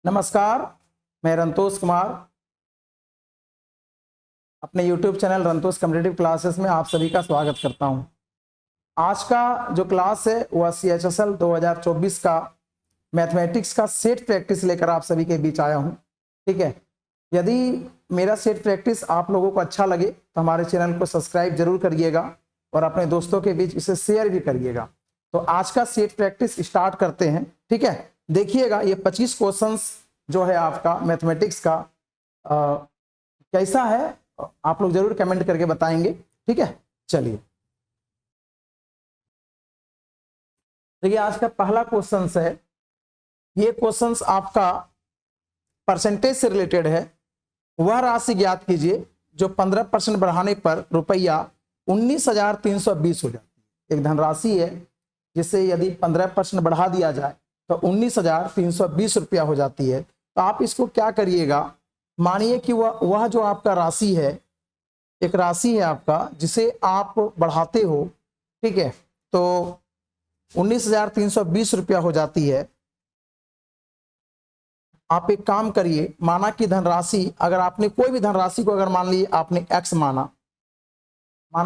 नमस्कार, मैं रंतोष कुमार अपने YouTube चैनल रंतोष कॉम्पिटिटिव क्लासेस में आप सभी का स्वागत करता हूं। आज का जो क्लास है वह CHSL 2024 का मैथमेटिक्स का सेट प्रैक्टिस लेकर आप सभी के बीच आया हूं। ठीक है, यदि मेरा सेट प्रैक्टिस आप लोगों को अच्छा लगे तो हमारे चैनल को सब्सक्राइब जरूर करिएगा और अपने दोस्तों के बीच इसे शेयर भी करिएगा। तो आज का सेट प्रैक्टिस स्टार्ट करते हैं। ठीक है, देखिएगा ये 25 क्वेश्चंस जो है आपका मैथमेटिक्स का कैसा है आप लोग जरूर कमेंट करके बताएंगे। ठीक है, चलिए देखिए आज का पहला क्वेश्चन है। ये क्वेश्चंस आपका परसेंटेज से रिलेटेड है। वह राशि ज्ञात कीजिए जो 15% बढ़ाने पर रुपया 19,320 हो जाती है। एक धनराशि है जिसे यदि 15% बढ़ा दिया जाए तो 19,320 रुपया हो जाती है। तो आप इसको क्या करिएगा, मानिए कि वह जो आपका राशि है, एक राशि है आपका जिसे आप बढ़ाते हो। ठीक है, तो 19,320 रुपया हो जाती है। आप एक काम करिए, माना कि धनराशि, अगर आपने कोई भी धनराशि को अगर मान ली आपने x माना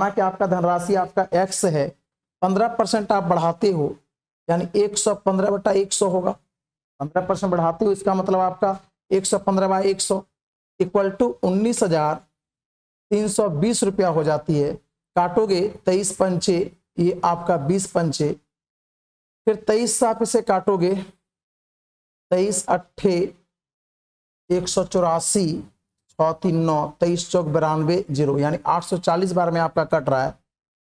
कि आपका धनराशि आपका x है, 15% आप बढ़ाते हो यानी 115/100 होगा। 15% बढ़ाते हो इसका मतलब आपका 115/100 इक्वल टू 19,320 रुपया हो जाती है। काटोगे 23 पंचे, ये आपका 20 पंचे, फिर 23 से आप इसे काटोगे, 23 अट्ठे 184, 6 3 9, 23 चौक 92 0 यानी 840 बार में आपका कट रहा है।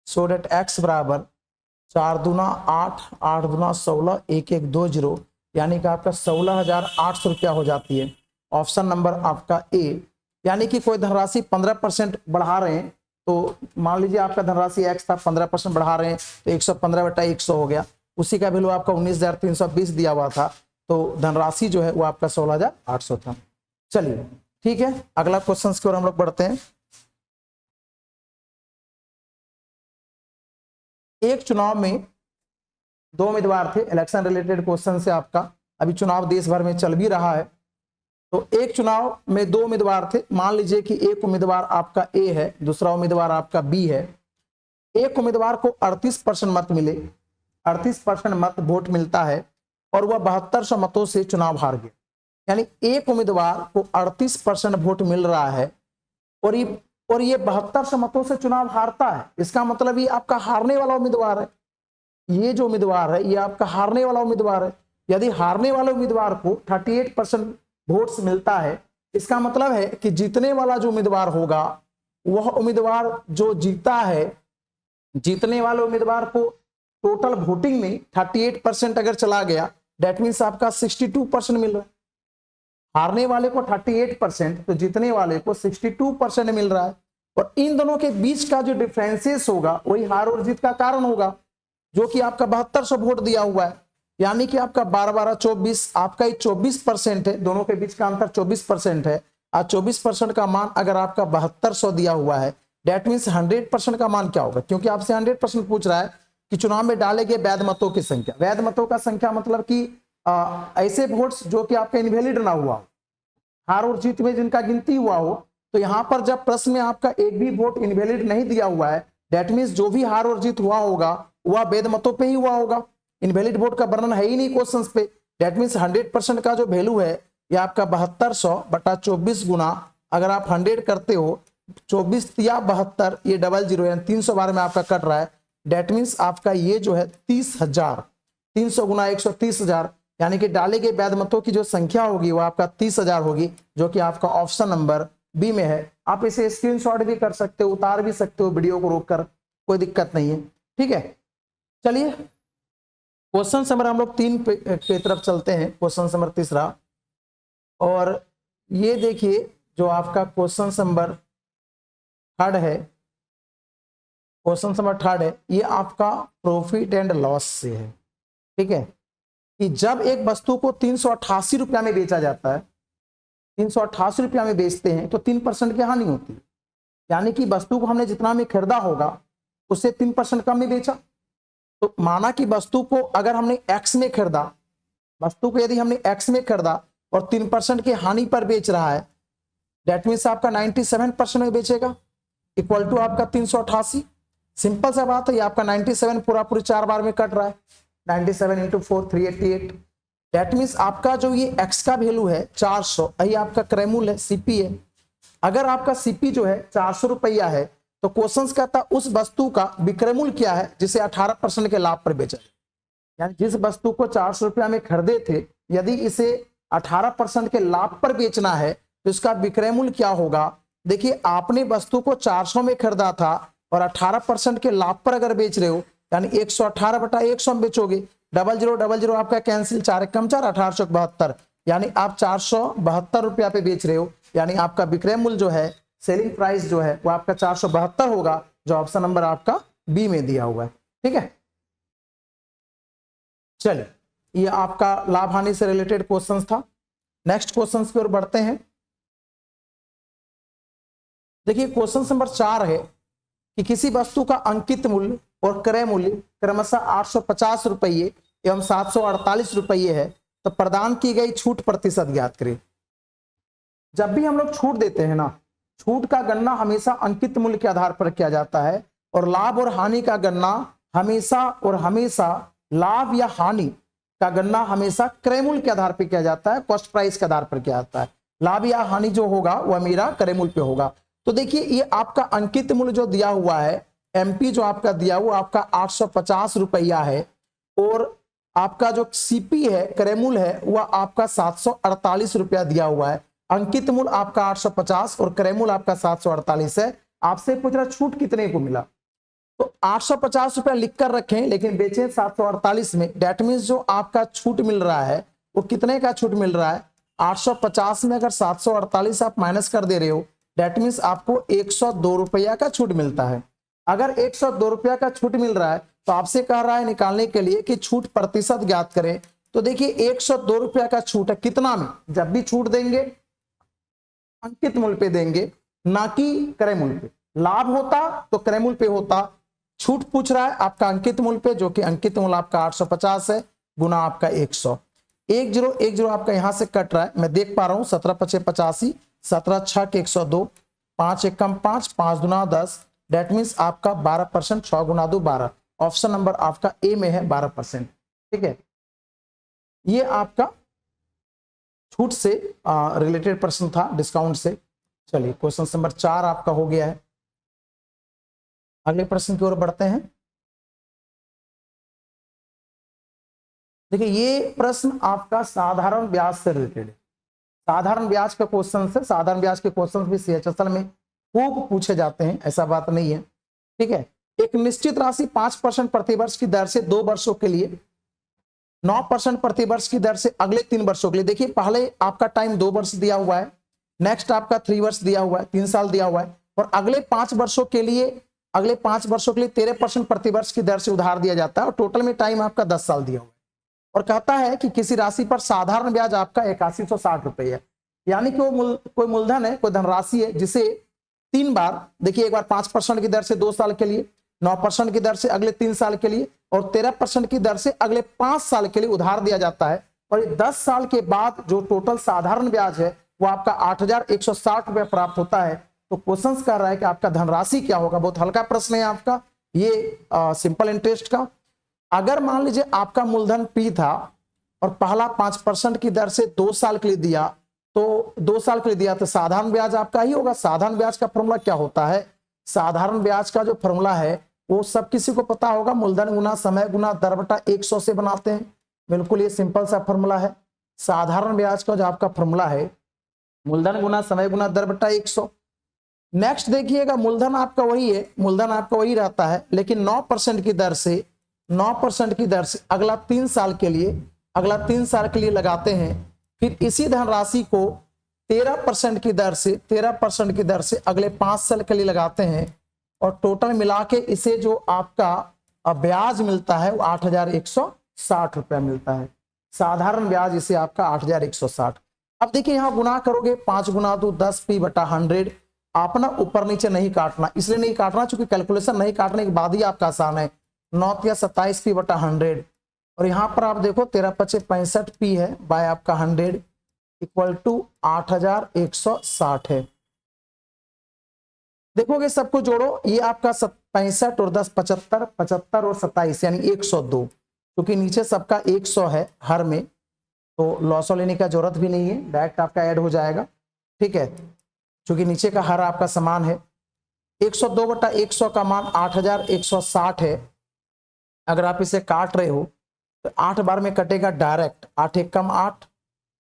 सो डेट x बराबर 4 दूना 8, 8 दूना 16, 1 1 2 0 यानी कि आपका 16,800 रुपया हो जाती है। ऑप्शन नंबर आपका ए। यानी कि कोई धनराशि 15% बढ़ा रहे हैं, तो मान लीजिए आपका धनराशि x था, 15% बढ़ा रहे हैं तो 115/100 हो गया। उसी का वैल्यू आपका 19,320 दिया हुआ था, तो धनराशि जो है वो आपका 16,800 था। चलिए ठीक है, अगला क्वेश्चन की ओर हम लोग बढ़ते हैं। एक चुनाव में 2 उम्मीदवार थे। इलेक्शन रिलेटेड क्वेश्चन से आपका, अभी चुनाव देश भर में चल भी रहा है। तो एक चुनाव में 2 उम्मीदवार थे। मान लीजिए कि एक उम्मीदवार आपका ए है, दूसरा उम्मीदवार आपका बी है। एक उम्मीदवार को 38% मत मिले, 38% मत वोट मिलता है और वह 7200 मतों से चुनाव हार गया। यानी एक उम्मीदवार को 38% वोट मिल रहा है और ये 7200 मतों से चुनाव हारता है। इसका मतलब ये आपका हारने वाला उम्मीदवार है। ये जो उम्मीदवार है ये आपका हारने वाला उम्मीदवार है। यदि हारने वाले उम्मीदवार को 38% वोट्स मिलता है, इसका मतलब है कि जीतने वाला जो उम्मीदवार होगा वह उम्मीदवार जो जीता है, जीतने वाले उम्मीदवार को टोटल वोटिंग में 38% अगर चला गया, दैट मीन्स आपका 62% मिल रहा है। हारने वाले को 38% तो जीतने वाले को 62% मिल रहा है। और इन दोनों के बीच का जो डिफरेंसेस होगा वही हार और जीत का कारण होगा, जो कि आपका 7200 वोट दिया हुआ है। यानी कि आपका 12-12-24, आपका 24% है। दोनों के बीच का अंतर 24% है। और 24% का मान अगर आपका 7200 दिया हुआ है, दैट मीन्स 100% का मान क्या होगा, क्योंकि आपसे 100% पूछ रहा है कि चुनाव में डाले गए वैध मतों की संख्या। वैध मतों का संख्या मतलब कि ऐसे वोट्स जो कि आपका इनवैलिड ना हुआ हो, हार और जीत में जिनका गिनती हुआ हो। तो यहां पर जब प्रश्न में आपका एक भी वोट इनवैलिड नहीं दिया हुआ है, दैट मीन्स जो भी हार और जीत हुआ होगा वह वैध मतों पे ही हुआ होगा। इनवैलिड वोट का वर्णन है ही नहीं क्वेश्चंस पे। दैट मीन्स 100% का जो वैल्यू है ये आपका 7200/24 गुना, अगर आप 100 करते हो 24 या 72, ये 00 यानी 300 बार में आपका कट रहा है। दैट मीन्स आपका ये जो है 30,000, 300 गुना 130,000 यानी कि डाले गए वैध मतों की जो संख्या होगी वो आपका 30,000 होगी, जो कि आपका ऑप्शन नंबर बी में है। आप इसे स्क्रीनशॉट भी कर सकते हो, उतार भी सकते हो वीडियो को रोककर, कोई दिक्कत नहीं है। ठीक है, चलिए क्वेश्चन नंबर हम लोग 3 पे तरफ चलते हैं। क्वेश्चन नंबर तीसरा, और ये देखिए जो आपका क्वेश्चन नंबर थर्ड है, क्वेश्चन नंबर थर्ड है, ये आपका प्रॉफिट एंड लॉस से है। ठीक है, कि जब एक वस्तु को 388 रुपया में बेचा जाता है, 388 रुपया में बेचते हैं तो 3% की हानि होती है। यानी कि वस्तु को हमने जितना में खरीदा होगा उससे 3% कम में बेचा। तो माना कि वस्तु को अगर हमने x में खरीदा, वस्तु को यदि हमने x में खरीदा और 3% की हानि पर बेच रहा है, डेट मीन्स आपका 97% में बेचेगा, इक्वल टू आपका 388। सिंपल सा बात है, ये आपका 97 पूरा 4 बार में कट रहा है, 97 इंटू 4 388। डेट मीन्स आपका जो ये एक्स का वैल्यू है 400, यही आपका क्रयमूल्य है, सीपी है। अगर आपका सीपी जो है 400 रुपया है तो क्वेश्चन कहता है उस वस्तु का विक्रय मूल्य क्या है जिसे 18% के लाभ पर बेचा, यानी जिस वस्तु को 400 रुपया में खरीदे थे, यदि इसे 18% के लाभ पर बेचना है तो इसका विक्रय मूल्य क्या होगा। देखिए, आपने वस्तु को 400 में खरीदा था और 18% के लाभ पर अगर बेच रहे हो, यानी 118/100 में बेचोगे। 0000 आपका कैंसिल, 4 एकम 4, 1872, यानी आप 472 रुपया पे बेच रहे हो, यानी आपका विक्रय मूल्य जो है, सेलिंग प्राइस जो है वो आपका 472 होगा, जो ऑप्शन नंबर आपका बी में दिया हुआ है। ठीक है, चलिए, ये आपका लाभ हानि से रिलेटेड क्वेश्चन था। नेक्स्ट क्वेश्चन की ओर बढ़ते हैं। देखिए, क्वेश्चन नंबर 4 है कि किसी वस्तु का अंकित मूल्य और क्रय मूल्य क्रमशः 850 रुपये एवं 748 रुपये है, तो प्रदान की गई छूट प्रतिशत ज्ञात करें। जब भी हम लोग छूट देते हैं ना, छूट का गणना हमेशा अंकित मूल्य के आधार पर किया जाता है, और लाभ और हानि का गणना हमेशा लाभ या हानि का गणना हमेशा क्रय मूल्य के आधार पर किया जाता है, कॉस्ट प्राइस के आधार पर किया जाता है। लाभ या हानि जो होगा वह मेरा क्रय मूल्य पे होगा। तो देखिए, ये आपका अंकित मूल्य जो दिया हुआ है, एमपी जो आपका दिया हुआ आपका 850 रुपया है, और आपका जो सीपी है, क्रय मूल्य है, वह आपका 748 रुपया दिया हुआ है। अंकित मूल्य आपका 850 और क्रय मूल्य आपका 748 है। आपसे पूछ रहा छूट कितने को मिला, तो 850 रुपया लिख कर रखें, लेकिन बेचे 748 में। डेट मीन्स जो आपका छूट मिल रहा है वो कितने का छूट मिल रहा है, 850 में अगर 748 आप माइनस कर दे रहे हो, डेट मीन्स आपको 102 रुपया का छूट मिलता है। अगर 102 रुपया का छूट मिल रहा है तो आपसे कह रहा है निकालने के लिए कि छूट प्रतिशत ज्ञात करें। तो देखिए, 102 रुपया का छूट है कितना में, जब भी छूट देंगे अंकित मूल्य पे देंगे, ना कि क्रय मूल्य पे। लाभ होता तो क्रय मूल्य पे होता, छूट पूछ रहा है आपका अंकित मूल्य पे, जो कि अंकित मूल्य आपका 850 है, गुना आपका 100। 1010 आपका यहां से कट रहा है, मैं देख पा रहा हूं। 17×5 85, 17×6 के 102, 5 एकम 5, 5 दूना 10, डेट मीन्स आपका 12%, 6 गुना 2 12। ऑप्शन नंबर आपका ए में है 12%। ठीक है, ये आपका छूट से रिलेटेड प्रश्न था, डिस्काउंट से। चलिए, क्वेश्चन नंबर 4 आपका हो गया है। अगले प्रश्न की ओर बढ़ते हैं। देखिए, ये प्रश्न आपका साधारण ब्याज से रिलेटेड है। साधारण ब्याज का क्वेश्चन से, साधारण ब्याज के क्वेश्चन भी सीएचएसएल में खूब पूछे जाते हैं, ऐसा बात नहीं है। ठीक है, एक निश्चित राशि 5% प्रतिवर्ष की दर से 2 वर्षों के लिए, 9% प्रतिवर्ष की दर से अगले 3 वर्षों के लिए। देखिए, पहले आपका टाइम 2 वर्ष दिया हुआ है, नेक्स्ट आपका 3 वर्ष दिया हुआ है, 3 साल दिया हुआ है, और अगले 5 वर्षों के लिए 13% प्रतिवर्ष की दर से उधार दिया जाता है, और टोटल में टाइम आपका 10 साल दिया हुआ है। और कहता है कि किसी राशि पर साधारण ब्याज आपका 8160 रुपये है, यानी कि वो कोई मूलधन है, कोई धनराशि है, जिसे 3 बार, देखिए, एक बार 5% की दर से 2 साल के लिए, 9% की दर से अगले 3 साल के लिए, और 13% की दर से अगले 5 साल के लिए उधार दिया जाता है। और ये 10 साल के बाद जो टोटल साधारण ब्याज है वो आपका 8160 रुपये प्राप्त होता है। तो क्वेश्चन कर रहा है कि आपका धनराशि क्या होगा। बहुत हल्का प्रश्न है आपका ये, सिंपल इंटरेस्ट का। अगर मान लीजिए आपका मूलधन पी था और पहला 5% की दर से 2 साल के लिए दिया, तो 2 साल के लिए दिया तो साधारण ब्याज आपका ही होगा। साधारण ब्याज का फॉर्मूला क्या होता है, साधारण ब्याज का जो फॉर्मूला है वो सब किसी को पता होगा, मूलधन गुना समय गुना दर बटा 100 से बनाते हैं। बिल्कुल ये सिंपल सा फॉर्मूला है। साधारण ब्याज का जो आपका फॉर्मूला है, मूलधन गुना समय गुना दर बटा 100। नेक्स्ट देखिएगा, मूलधन आपका वही है, मूलधन आपका वही रहता है, लेकिन 9% की दर से, 9% की दर से अगला 3 साल के लिए लगाते हैं। फिर इसी धनराशि को 13% की दर से अगले 5 साल के लिए लगाते हैं, और टोटल मिला के इसे जो आपका ब्याज मिलता है वो 8160 रुपया मिलता है। साधारण ब्याज इसे आपका 8160। अब देखिए, यहाँ गुना करोगे, 5 गुना 2 10p/100। आप ना ऊपर नीचे नहीं काटना, इसलिए नहीं काटना चूंकि कैलकुलेशन नहीं काटने के बाद ही आपका आसान है। 9 या 27p/100, और यहाँ पर आप देखो 13×5 = 65p है, बाय आपका 100। इक्वल टू 8160 है। देखोगे सबको जोड़ो, ये आपका 65 और 10 75, 75 और 27 यानी 102, क्योंकि नीचे सबका 100 है हर में, तो लॉस लेने का जरूरत भी नहीं है, डायरेक्ट आपका ऐड हो जाएगा। ठीक है, क्योंकि नीचे का हर आपका समान है। 102/100 का मान 8160 है। अगर आप इसे काट रहे हो तो 8 बार में कटेगा डायरेक्ट, 8 एक कम 8,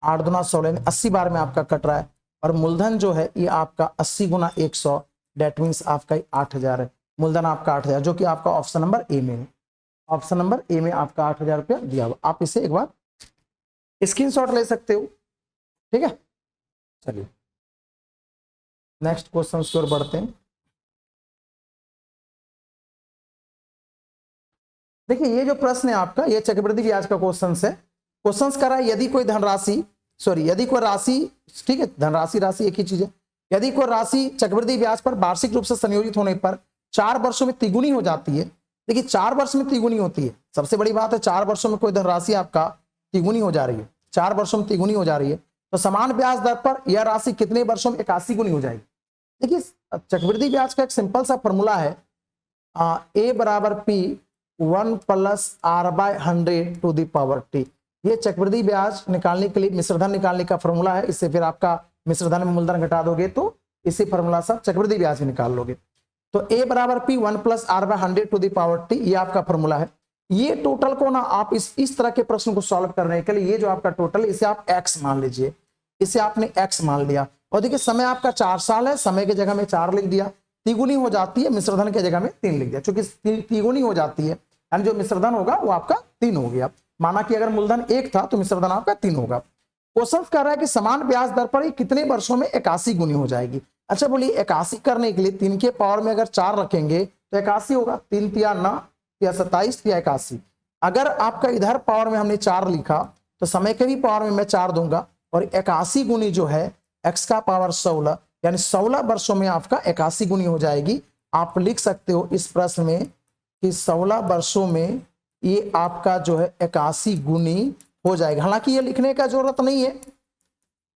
8 दूना 16, 80 बार में आपका कट रहा है। और मूलधन जो है ये आपका 80 गुना 100, डेट मीन्स आपका 8000 है। मूलधन आपका 8000, जो कि आपका ऑप्शन नंबर ए में है। ऑप्शन नंबर ए में आपका 8000 रुपया दिया हुआ। आप इसे एक बार स्क्रीनशॉट ले सकते हो। ठीक है, चलिए नेक्स्ट क्वेश्चन की ओर बढ़ते हैं। देखिए ये जो प्रश्न है आपका, ये चक्रवृद्धि ब्याज का क्वेश्चन है। क्वेश्चन कर रहा है यदि कोई धनराशि, यदि कोई राशि, ठीक है, धनराशि राशि एक ही चीज है। यदि कोई राशि चक्रवृद्धि ब्याज पर वार्षिक रूप से संयोजित होने पर 4 वर्षों में तिगुनी हो जाती है। देखिए 4 वर्ष में तिगुनी होती है, सबसे बड़ी बात है 4 वर्षों में कोई धनराशि आपका तिगुनी हो जा रही है, 4 वर्षों में तिगुनी हो जा रही है, तो समान ब्याज दर पर यह राशि कितने वर्षों में 81 गुनी हो जाएगी। देखिए चक्रवृद्धि ब्याज का एक सिंपल सा फॉर्मूला है, ए बराबर P 1 + r/100 to the power T. ये चक्रवृद्धि ब्याज निकालने के लिए मिश्रधन निकालने का फॉर्मूला है। इससे फिर आपका मिश्रधन में मूलधन घटा दोगे तो इसी फॉर्मूला से चक्रवृद्धि ब्याज भी निकाल लोगे। तो a बराबर p 1 + r/100 to the power T, ये आपका फॉर्मूला है। ये टोटल को ना आप इस तरह के प्रश्न को सॉल्व करने के लिए, ये जो आपका टोटल, इसे आप x मान लीजिए, इसे आपने x मान लिया। और देखिए समय आपका 4 साल है, समय की जगह में 4 लिख दिया, तिगुनी हो जाती है, मिश्रधन की जगह में 3 लिख दिया। क्योंकि तिगुनी हो जाती है यानी जो मिश्रधन होगा वो आपका 3 हो गया। माना कि अगर मूलधन 1 था तो मिश्रधन आपका 3 होगा। क्वेश्चन कह रहा है कि समान ब्याज दर पर कितने वर्षों में 81 गुनी हो जाएगी। अच्छा बोलिए 81 करने के लिए 3 के पावर में अगर 4 रखेंगे तो 81 होगा, 3 तिया 9 या 27 या 81। अगर आपका इधर पावर में हमने 4 लिखा तो समय के भी पावर में मैं 4 दूंगा, और 81 गुनी जो है x का पावर 16 यानी 16 वर्षों में आपका 81 गुनी हो जाएगी। आप लिख सकते हो इस प्रश्न में कि 16 वर्षों में ये आपका जो है 81 गुनी हो जाएगा। हालांकि ये लिखने का जरूरत नहीं है,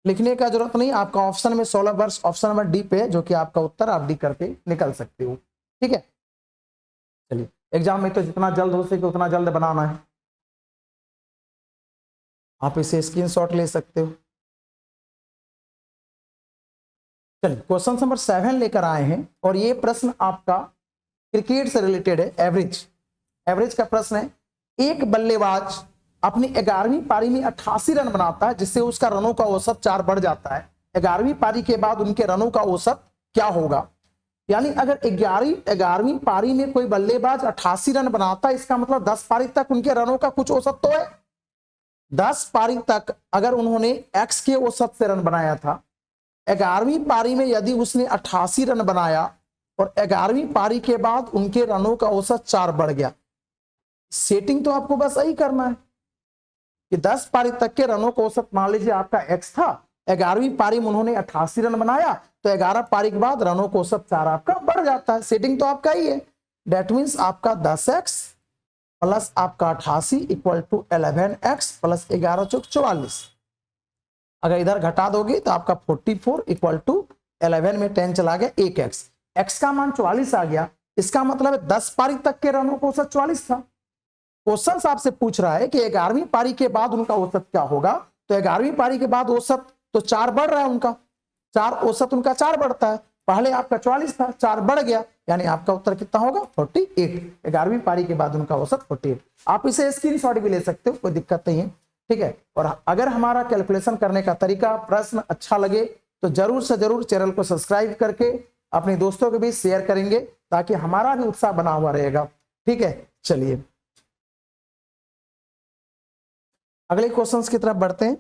लिखने का जरूरत नहीं, आपका ऑप्शन में 16 वर्ष ऑप्शन नंबर डी पे है, जो कि आपका उत्तर आप डी करके निकल सकते हो। ठीक है, चलिए एग्जाम में तो जितना जल्द हो सके उतना जल्द बनाना है। आप इसे स्क्रीनशॉट ले सकते हो। चलिए क्वेश्चन नंबर 7 लेकर आए हैं, और ये प्रश्न आपका क्रिकेट से रिलेटेड है। एवरेज का प्रश्न है। एक बल्लेबाज अपनी 11वीं पारी में 88 रन बनाता है, जिससे उसका रनों का औसत 4 बढ़ जाता है। 11वीं पारी के बाद उनके रनों का औसत क्या होगा। यानी अगर 11वीं पारी में कोई बल्लेबाज 88 रन बनाता है, इसका मतलब 10 पारी तक उनके रनों का कुछ औसत तो है। 10 पारी तक अगर उन्होंने एक्स के औसत से रन बनाया था, 11वीं पारी में यदि उसने 88 रन बनाया और 11वीं पारी के बाद उनके रनों का औसत 4 बढ़ गया, सेटिंग तो आपको बस यही करना है कि 10 पारी तक के रनों का औसत मान लीजिए आपका x था, 11वीं पारी में उन्होंने 88 रन बनाया तो 11 पारी के बाद रनों का औसत 4 आपका बढ़ जाता है। सेटिंग तो आपका ही है। डेट मीन्स आपका 10x प्लस आपका 88 इक्वल टू 11x प्लस 11 चौक 44। अगर इधर घटा दोगे तो आपका 44 इक्वल टू 11 में 10 चला गया 1x, x का मान 44 आ गया। इसका मतलब है 10 पारी तक के रनों का औसत 44 था। क्वेश्चन आपसे पूछ रहा है कि 11वीं पारी के बाद उनका औसत क्या होगा। तो 11वीं पारी के बाद औसत तो 4 बढ़ रहा है, उनका 4 औसत उनका 4 बढ़ता है। पहले आपका 44 था, 4 बढ़ गया, यानी आपका उत्तर कितना होगा 48। 11वीं पारी के बाद उनका औसत 48। आप इसे स्क्रीनशॉट भी ले सकते हो, कोई दिक्कत नहीं है। ठीक है, और अगर हमारा कैलकुलेशन करने का तरीका प्रश्न अच्छा लगे तो जरूर से जरूर चैनल को सब्सक्राइब करके अपने दोस्तों के बीच शेयर करेंगे, ताकि हमारा भी उत्साह बना हुआ रहेगा। ठीक है, चलिए अगले क्वेश्चंस की तरफ बढ़ते हैं।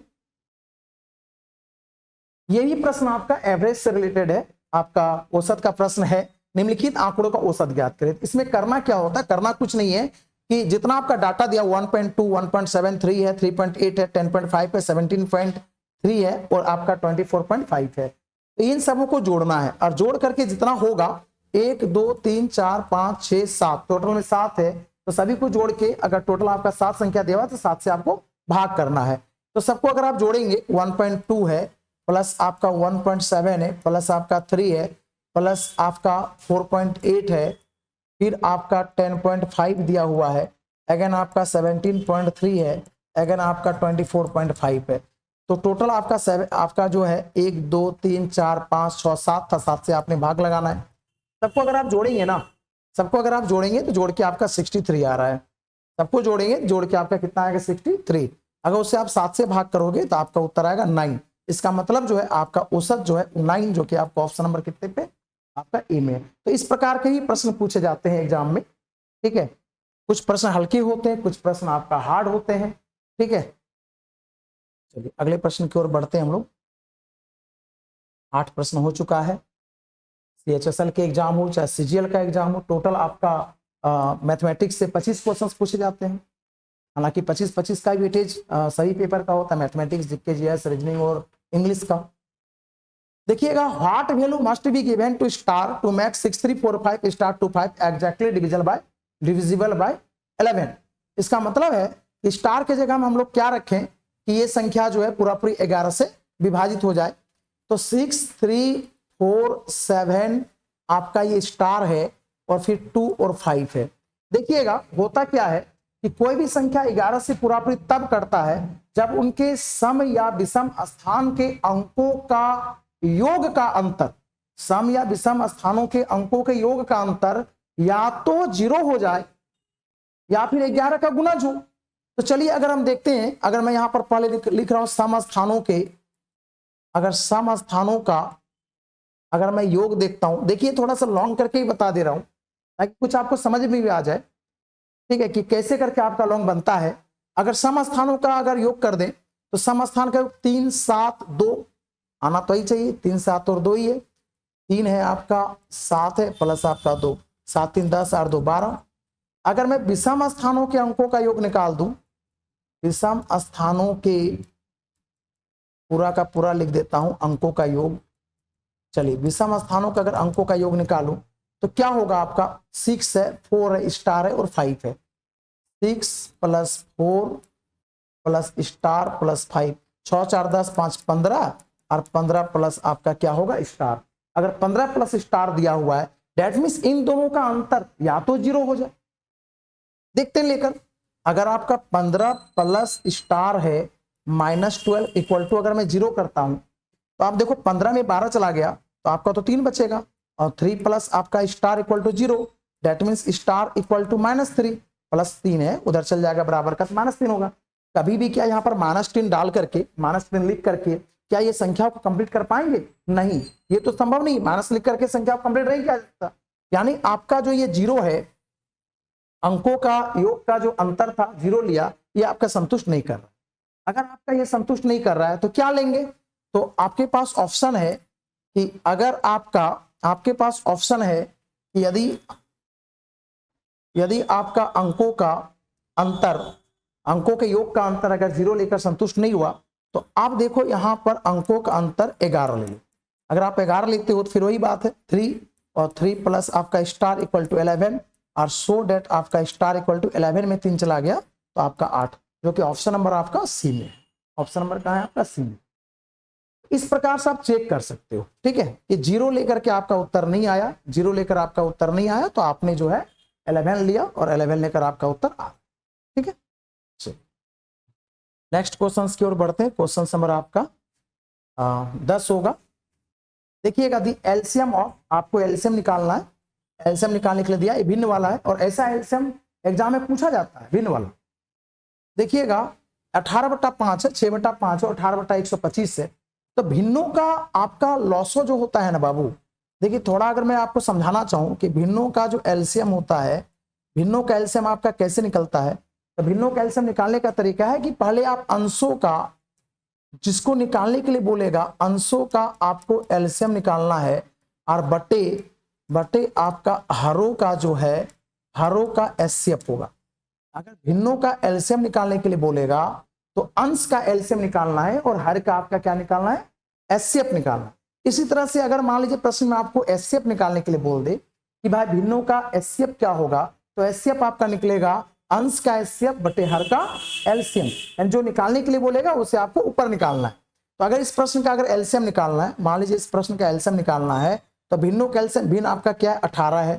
ये भी प्रश्न आपका एवरेज से रिलेटेड है, आपका औसत का प्रश्न है। निम्नलिखित आंकड़ों का औसत ज्ञात करें। इसमें करना क्या होता है, करना कुछ नहीं है कि जितना आपका डाटा दिया 1.2, 1.73 है, 3.8 है, 10.5 है, 17.3 है और आपका 24.5 है, तो इन सबों को जोड़ना है। और जोड़ करके जितना होगा 1 2 3 4 5 6 7, टोटल में 7 है, तो सभी को जोड़ के अगर टोटल आपका 7 संख्या देवा तो 7 से आपको भाग करना है। तो सबको अगर आप जोड़ेंगे 1.2 है प्लस आपका 1.7 है प्लस आपका 3 है प्लस आपका 4.8 है, फिर आपका 10.5 दिया हुआ है, अगेन आपका 17.3 है, अगेन आपका 24.5 है। तो टोटल आपका जो है 1 2 3 4 5 6 7 था, 7 से आपने भाग लगाना है। सबको अगर आप जोड़ेंगे ना, सबको अगर आप जोड़ेंगे तो जोड़ के आपका 63 आ रहा है। सबको जोड़ेंगे जोड़ के आपका कितना आएगा 63। अगर उससे आप 7 से भाग करोगे तो आपका उत्तर आएगा 9। इसका मतलब जो है आपका औसत जो है 9, जो कि आपका ऑप्शन नंबर कितने पे आपका ए में है। तो इस प्रकार के ही प्रश्न पूछे जाते हैं एग्जाम में, ठीक है। कुछ प्रश्न हल्के होते हैं, कुछ प्रश्न आपका हार्ड होते हैं, ठीक है। चलिए अगले प्रश्न की ओर बढ़ते हैं हम लोग। 8 प्रश्न हो चुका है। CHSL के एग्जाम हो चाहे CGL का एग्जाम हो, टोटल आपका मैथमेटिक्स से 25 क्वेश्चंस पूछे जाते हैं। हालांकि 25-25 का वेटेज सभी पेपर का होता है, मैथमेटिक्स, जीके, जीएस, रीजनिंग और इंग्लिश का। देखिएगा, what value must be given to star to make 6345 star 25 exactly divisible by 11। इसका मतलब है कि स्टार के जगह में हम लोग क्या रखें कि ये संख्या जो है पूरा पूरी 11 से विभाजित हो जाए। तो 6 3 4 7 आपका ये स्टार है और फिर 2 और 5 है। देखिएगा होता क्या है कि कोई भी संख्या 11 से पूरा पूरी तब करता है जब उनके सम या विषम स्थान के अंकों का योग का अंतर, सम या विषम स्थानों के अंकों के योग का अंतर या तो 0 हो जाए या फिर 11 का गुणज हो। तो चलिए अगर हम देखते हैं, अगर मैं यहां पर पहले लिख रहा हूं सम स्थानों के, अगर सम स्थानों का अगर मैं योग देखता हूं, देखिए थोड़ा सा लॉन्ग करके ही बता दे रहा हूं ताकि कुछ आपको समझ में भी आ जाए, ठीक है, कि कैसे करके आपका लॉन्ग बनता है। अगर सम स्थानों का अगर योग कर दें तो सम स्थान का योग 3 7 2 आना तो ही चाहिए, 3 7 और 2 ही है। 3 है आपका 7 है प्लस आपका 2, 7 3 10 8 2 12। अगर मैं विषम स्थानों के अंकों का योग निकाल दूं, विषम स्थानों के पूरा का पूरा लिख देता हूं अंकों का योग। चलिए विषम स्थानों का अगर अंकों का योग निकालूं तो क्या होगा आपका 6 है, 4 है, स्टार है और 5 है। 6 प्लस 4 प्लस स्टार प्लस 5, 6 4 10 5 15 और 15 प्लस आपका क्या होगा स्टार। अगर 15 प्लस स्टार दिया हुआ है दैट मीन्स इन दोनों का अंतर या तो 0 हो जाए। देखते हैं लेकर, अगर आपका 15 प्लस स्टार है -12 इक्वल टू अगर मैं 0 करता हूं तो आप देखो 15 में 12 चला गया तो आपका तो 3 बचेगा और 3 प्लस आपका star equal to 0 that means star equal to -3 plus 3 है उधर चल जाएगा बराबर का -3 होगा। कभी भी क्या यहाँ पर -3 डाल करके -3 लिख करके क्या ये संख्या को कंप्लीट कर पाएंगे? नहीं, ये तो संभव नहीं, माइनस लिख करके संख्या को कंप्लीट नहीं किया जाता। यानी आपका जो ये 0 है, अंकों का योग का जो अंतर था 0 लिया, ये आपका संतुष्ट नहीं कर रहा। अगर आपका ये संतुष्ट नहीं कर रहा है तो क्या लेंगे? तो आपके पास ऑप्शन है कि अगर आपके पास ऑप्शन है कि यदि आपका अंकों का अंतर, अंकों के योग का अंतर अगर 0 लेकर संतुष्ट नहीं हुआ तो आप देखो यहां पर अंकों का अंतर 11 ले लो। अगर आप 11 लेते हो तो फिर वही बात है 3 और 3 प्लस आपका स्टार इक्वल टू 11 और सो डेट आपका स्टार इक्वल टू 11 में 3 चला गया तो आपका 8, जो कि ऑप्शन नंबर आपका सी में है। ऑप्शन नंबर कहां है आपका? सी में। इस प्रकार से आप चेक कर सकते हो, ठीक है, कि 0 लेकर के आपका उत्तर नहीं आया, 0 लेकर आपका उत्तर नहीं आया तो आपने जो है 11 लिया और 11 लेकर आपका उत्तर आ, ठीक है। नेक्स्ट क्वेश्चन की ओर बढ़ते हैं। क्वेश्चन नंबर आपका 10 होगा। देखिएगा दी एलसीएम ऑफ, आपको एलसीएम निकालना है। एलसीएम निकालने के लिए दिया, ये भिन्न वाला है और ऐसा एलसीएम एग्जाम में पूछा जाता है, भिन्न वाला। देखिएगा 18/5 है, 6/5 और 18/125 है। तो भिन्नों का आपका लॉसो जो होता है ना बाबू, देखिए थोड़ा अगर मैं आपको समझाना चाहूं कि भिन्नों का जो एलसीएम होता है, भिन्नों का एलसीएम आपका कैसे निकलता है, तो भिन्नों का एलसीएम निकालने का तरीका है कि पहले आप अंशों का, जिसको निकालने के लिए बोलेगा अंशों का आपको एलसीएम निकालना है और बटे आपका हरों का जो है, हरों का एचसीएफ होगा। अगर भिन्नों का एलसीएम निकालने के लिए बोलेगा तो अंश का एलसीएम निकालना है और हर का आपका क्या निकालना है? एचसीएफ निकालना। इसी तरह से अगर मान लीजिए प्रश्न में आपको एचसीएफ निकालने के लिए बोल दे कि भाई भिन्नों का एचसीएफ क्या होगा, तो एचसीएफ आपका निकलेगा अंश का एचसीएफ बटे हर का एलसीएम, यानी जो निकालने के लिए बोलेगा उसे आपको ऊपर निकालना है। तो अगर इस प्रश्न का अगर एलसीएम निकालना है, मान लीजिए इस प्रश्न का एलसीएम निकालना है, तो भिन्नों का एलसीएम, भिन्न आपका क्या है 18 है,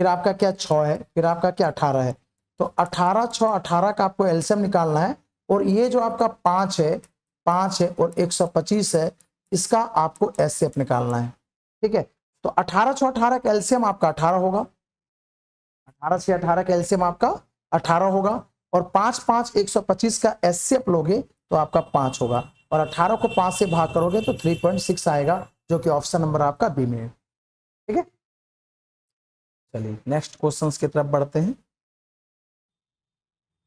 फिर आपका क्या 6 है, फिर आपका क्या 18 है। तो 18 6 18 का आपको एलसीएम निकालना है, और ये जो आपका 5 है और 125 है, इसका आपको एचसीएफ निकालना है। ठीक है, तो 18 6 18 का एलसीएम आपका 18 होगा, 18 6 18 का एलसीएम आपका 18 होगा, और 5 5 125 का एचसीएफ लोगे तो आपका 5 होगा, और 18 को 5 से भाग करोगे तो 3.6 आएगा, जो कि ऑप्शन नंबर आपका बी में है। ठीक है, चलिए नेक्स्ट क्वेश्चन की तरफ बढ़ते हैं।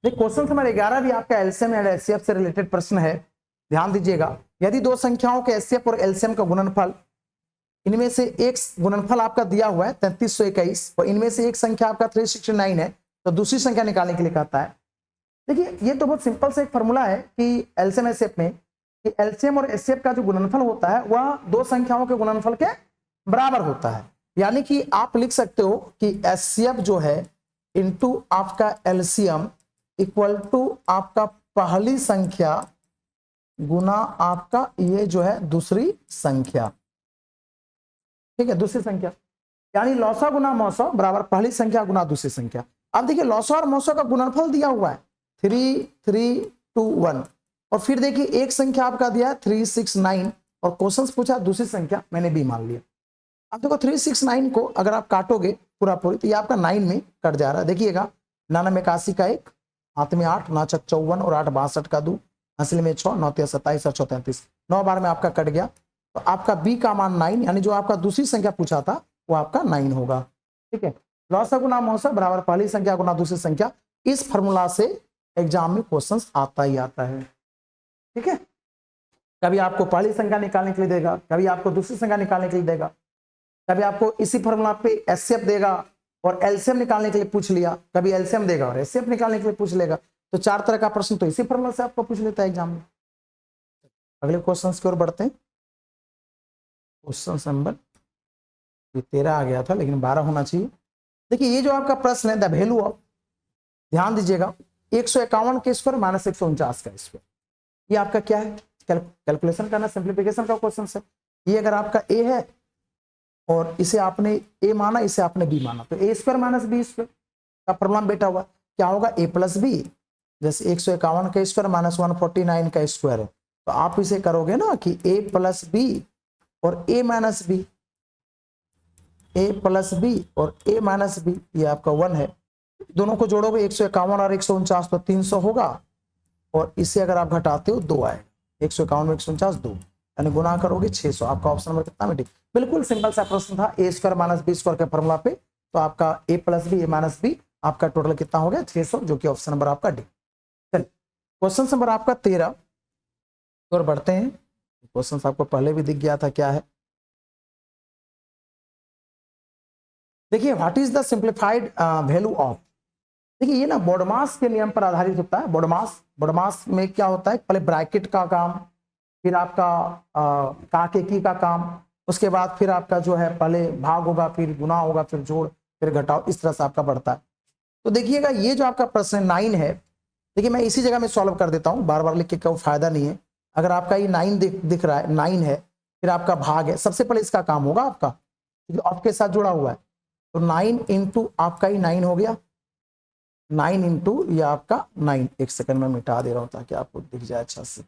क्वेश्चन नंबर 11 भी आपका एलसीएम एंड एचसीएफ से रिलेटेड प्रश्न है। ध्यान दीजिएगा, यदि दो संख्याओं के एचसीएफ और एलसीएम का गुणनफल, इनमें से एक गुणनफल आपका दिया हुआ है 3321 और इनमें से एक संख्या आपका 369 है, तो दूसरी संख्या निकालने के लिए कहता है। देखिए ये तो बहुत सिंपल सा एक फॉर्मूला है कि एलसीएम एचसीएफ में, कि एलसीएम और एचसीएफ का जो गुणनफल होता है वह दो संख्याओं के गुणनफल के बराबर होता है। यानी कि आप लिख सकते हो कि एचसीएफ जो है इनटू आपका एलसीएम इक्वल टू आपका पहली संख्या गुना आपका ये जो है दूसरी संख्या। ठीक है, दूसरी संख्या, यानी लौसा गुना मौसा बराबर पहली संख्या गुना दूसरी संख्या। अब देखिए लौसा और मौसा का गुणनफल दिया हुआ है 3 3 2 1, और फिर देखिए एक संख्या आपका दिया है 369, और क्वेश्चन पूछा दूसरी संख्या, मैंने बी मान लिया। अब देखो 369 को अगर आप काटोगे पूरा पूरी तो ये आपका 9 में कट जा रहा है। देखिएगा 9 81 का 1, हाथ में 8, 9 6 54 और 8 62 का 2, हासिल में 6, 9 3 27 और 6 33, 9 बार में आपका कट गया, तो आपका बी का मान 9, यानी जो आपका दूसरी संख्या पूछा था वो आपका 9 होगा। ठीक है, लौसा गुना मौसा बराबर पहली संख्या गुना दूसरी संख्या, इस फॉर्मूला से एग्जाम में क्वेश्चन आता ही आता है। ठीक है, कभी आपको पहली संख्या निकालने के लिए देगा, कभी आपको दूसरी संख्या निकालने के लिए देगा, कभी आपको इसी फॉर्मूला पे एचसीएफ देगा और एलसीएम निकालने के लिए पूछ लिया, कभी एलसीएम देगा और एचसीएफ निकालने के लिए पूछ लेगा। तो 4 तरह का प्रश्न तो इसी फॉर्मूला से आपको पूछ लेता है एग्जाम में। अगले क्वेश्चन की ओर बढ़ते हैं। क्वेश्चन नंबर 13 आ गया था लेकिन 12 होना चाहिए। देखिए ये जो आपका प्रश्न है द वैल्यू ऑफ, ध्यान दीजिएगा, 151 के स्क्वायर माइनस 149 का स्क्वायर, ये आपका क्या है, कैलकुलेशन करना, सिंप्लीफिकेशन का क्वेश्चन है। ये अगर आपका ए है और इसे आपने ए माना, इसे आपने बी माना, तो ए स्क्वायर माइनस बी स्क्वायर का प्रॉब्लम बेटा हुआ, क्या होगा ए प्लस बी, जैसे 151 का स्क्वायर माइनस 149 का स्क्वायर है, तो आप इसे करोगे ना कि ए प्लस बी और ए माइनस बी, ए प्लस बी और ए माइनस बी, ये आपका 1 है। दोनों को जोड़ोगे 151 और 149 तो 300 होगा, और इसे अगर आप घटाते हो 2 आए, 151 में 149 2, यानी गुना करोगे 600। आपका ऑप्शन नंबर कितना में ठीक, बिल्कुल सिंपल सा प्रश्न था, ए स्क्वायर माइनस बी स्क्वायर के फॉर्मूला पे, तो आपका A plus B A minus B, आपका टोटल कितना हो गया 600, जो कि ऑप्शन नंबर आपका डी। चलिए क्वेश्चन नंबर आपका 13 और बढ़ते हैं। क्वेश्चन आपको पहले भी दिख गया था क्या है। देखिए what is the simplified value of, देखिए ये ना बोडमास के नियम पर आधारित होता है। बोडमास में क्या होता है, पहले ब्रैकेट का काम, फिर आपका काके की का काम, उसके बाद फिर आपका जो है पहले भाग होगा, फिर गुना होगा, फिर जोड़, फिर घटाओ, इस तरह से आपका बढ़ता है। तो देखिएगा ये जो आपका प्रश्न 9 है, देखिए मैं इसी जगह में सॉल्व कर देता हूँ, बार बार लिख के कोई फायदा नहीं है। अगर आपका ये 9 दिख रहा है, 9 है, फिर आपका भाग है, सबसे पहले इसका काम होगा आपका, क्योंकि आपके साथ जुड़ा हुआ है, तो 9 इंटू आपका ही 9 हो गया, 9 इंटू ये आपका 9, एक सेकंड में मिटा दे रहा हूँ ताकि आपको दिख जाए अच्छा से,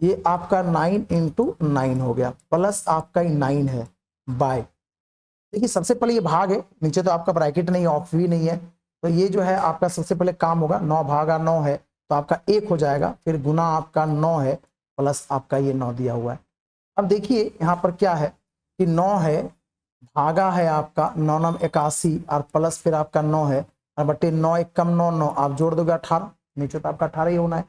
ये आपका 9 इंटू 9 हो गया, प्लस आपका ही 9 है बाय, देखिए सबसे पहले ये भाग है, नीचे तो आपका ब्रैकेट नहीं, ऑफ भी नहीं है, तो ये जो है आपका सबसे पहले काम होगा, 9 भागा 9 है तो आपका 1 हो जाएगा, फिर गुना आपका 9 है, प्लस आपका ये 9 दिया हुआ है। अब देखिए यहाँ पर क्या है कि 9 है, भागा है आपका 9 9 81 और प्लस फिर आपका 9 है, और बटे 9 1 कम 9 9, आप जोड़ दोगे 18, नीचे तो आपका 18 ही होना है।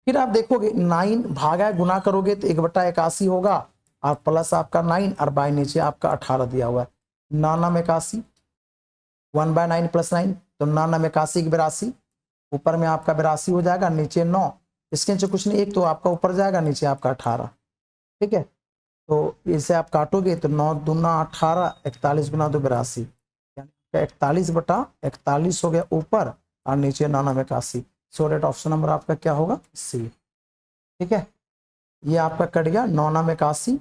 फिर आप देखोगे 9 भागा गुना करोगे तो 1/81 होगा, और प्लस आपका 9 और बाय नीचे आपका 18 दिया हुआ है, 9 9 81, 1/9 प्लस 9, तो 9 9 81 की 82, ऊपर में आपका 82 हो जाएगा, नीचे 9, इसके नीचे कुछ नहीं, एक तो आपका ऊपर जाएगा, नीचे आपका 18। ठीक है, तो इसे आप काटोगे तो 9 दूना 18, 41 गुना 2 82, 41/41 हो गया ऊपर और नीचे 981। सो डेट ऑप्शन नंबर आपका क्या होगा? सी। ठीक है, ये आपका कट गया 981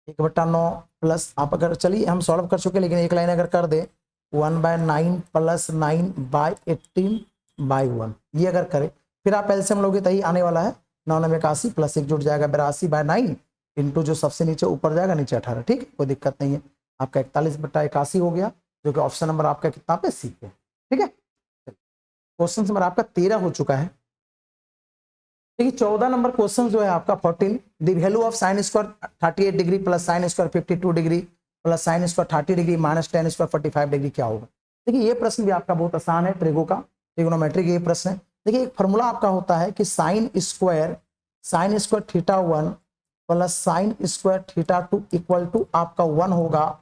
1/9 प्लस आप अगर चलिए हम सॉल्व कर चुके, लेकिन एक लाइन अगर कर दे 1/9 प्लस 9/18/1 ये अगर करें, फिर आप एलसीएम लोगे तो ही आने वाला है 981 प्लस 1 जुड़ जाएगा 82/9 इंटू जो सबसे नीचे ऊपर जाएगा नीचे 18। ठीक है, कोई दिक्कत नहीं है। आपका 41/81 हो गया, जो कि ऑप्शन नंबर आपका कितना पे? सी पे। ठीक है, क्वेश्चन नंबर आपका 13 हो चुका है। देखिए 14 नंबर क्वेश्चन जो है आपका 14, the value of sine square 38 degree plus sine square 52 degree plus sine square 30 degree minus ten square 45 degree क्या होगा? देखिए ये प्रश्न भी आपका बहुत आसान है, ट्रिगो का, ट्रिगोनोमेट्री ये प्रश्न है। देखिए एक फॉर्मूला आपका होता है कि sine square θ1 plus sine square θ2 equal to आपका 1 होगा,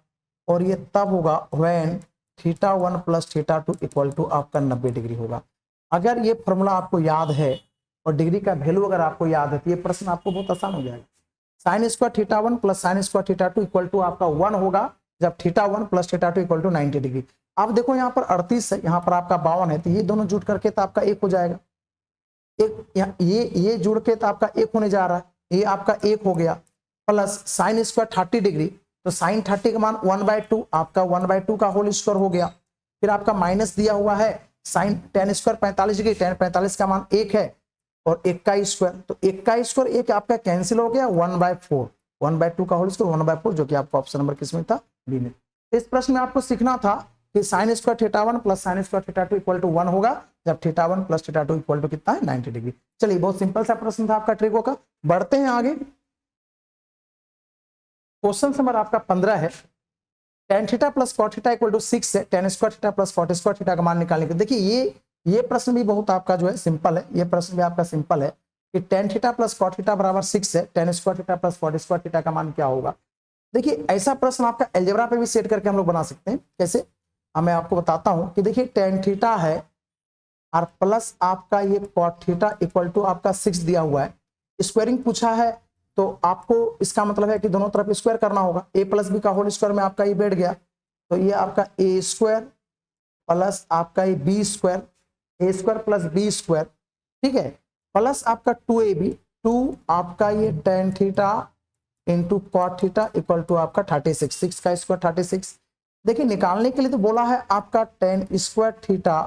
और ये तब होगा व्हेन θ1 प्लस θ2 इक्वल टू आपका 90 डिग्री होगा। अगर ये फॉर्मूला आपको याद है और डिग्री का वैल्यू अगर आपको याद है तो ये प्रश्न आपको बहुत आसान हो जाएगा। Sine square θ1 plus sine square θ2 equal to आपका 1 होगा जब θ1 प्लस θ2 इक्वल टू 90 डिग्री। आप देखो यहाँ पर 38 है, यहाँ पर आपका 52 है, तो ये दोनों जुड़ करके तो आपका 1 हो जाएगा। एक ये जुड़ के तो आपका 1 होने जा रहा है, ये आपका 1 हो गया, प्लस साइन स्क्वायर 30 डिग्री, तो साइन 30 का मान 1/2 आपका 1/2 का होल स्क्वायर हो गया। फिर आपका माइनस दिया हुआ है sine tan square 45 degree, tan 45 का मान 1 है, और 1 का स्क्वायर, तो 1 का स्क्वायर 1 आपका कैंसिल हो गया, 1/4 1/2 का होल स्क्वायर 1/4, जो कि आपका ऑप्शन नंबर किसमें था? बी में। इस प्रश्न में आपको सीखना था कि sine square θ1 plus sine square θ2 equal to 1 होगा जब θ1 प्लस θ2 इक्वल टू कितना है? 90 डिग्री। चलिए बहुत सिंपल सा प्रश्न था आपका ट्रिगो का। बढ़ते हैं आगे, क्वेश्चन नंबर आपका 15 है, tan theta plus cot theta equal to 6 है, tan square theta plus cot square theta का मान निकालने के। देखिए ये प्रश्न भी बहुत आपका जो है सिंपल है, ये प्रश्न भी आपका सिंपल है कि tan theta plus cot theta बराबर 6 है, tan square theta plus cot square theta का मान क्या होगा? देखिए ऐसा प्रश्न आपका अलजेब्रा पे भी सेट करके हम लोग बना सकते हैं। कैसे? मैं आपको बताता हूं कि देखिए tan थीटा है और प्लस आपका ये cot थीटा इक्वल टू आपका 6 दिया हुआ है, स्क्वायरिंग पूछा है, तो आपको इसका मतलब है कि दोनों तरफ स्क्वायर करना होगा। a प्लस बी का होल स्क्वायर में आपका ये बैठ गया, तो ये आपका a स्क्वायर प्लस आपका ये B square, a square plus B square, ठीक है, प्लस आपका 2ab, 2 आपका ये tan theta into cot theta equal to आपका 36, 6 का स्क्वायर 36। देखिए निकालने के लिए तो बोला है आपका tan स्क्वायर थीटा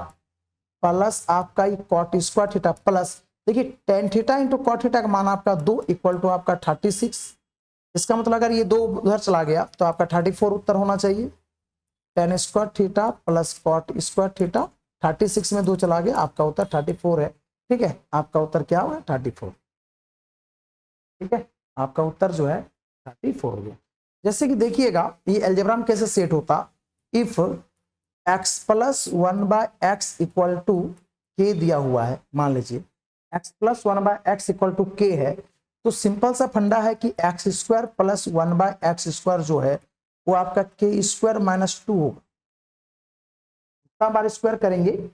प्लस आपका ये cot स्क्वायर थीटा प्लस, देखिए tan theta into cot theta का मान आपका 2 इक्वल टू आपका 36। इसका मतलब अगर ये 2 उधर चला गया तो आपका 34 उत्तर होना चाहिए। tan square theta plus cot square theta 36 में 2 चला गया, आपका उत्तर 34 है। ठीक है, आपका उत्तर क्या होगा? 34। ठीक है, आपका उत्तर जो है 34 हो गया। जैसे कि देखिएगा ये अलजेब्रा में कैसे सेट होता, if x plus 1/x equal to k दिया हुआ है, मान लीजिए x plus 1/x equal to k है, तो सिंपल सा फंडा है कि x square plus 1/x square जो है वो आपका k स्क्वायर माइनस 2 होगा। जितना बार स्क्वायर करेंगे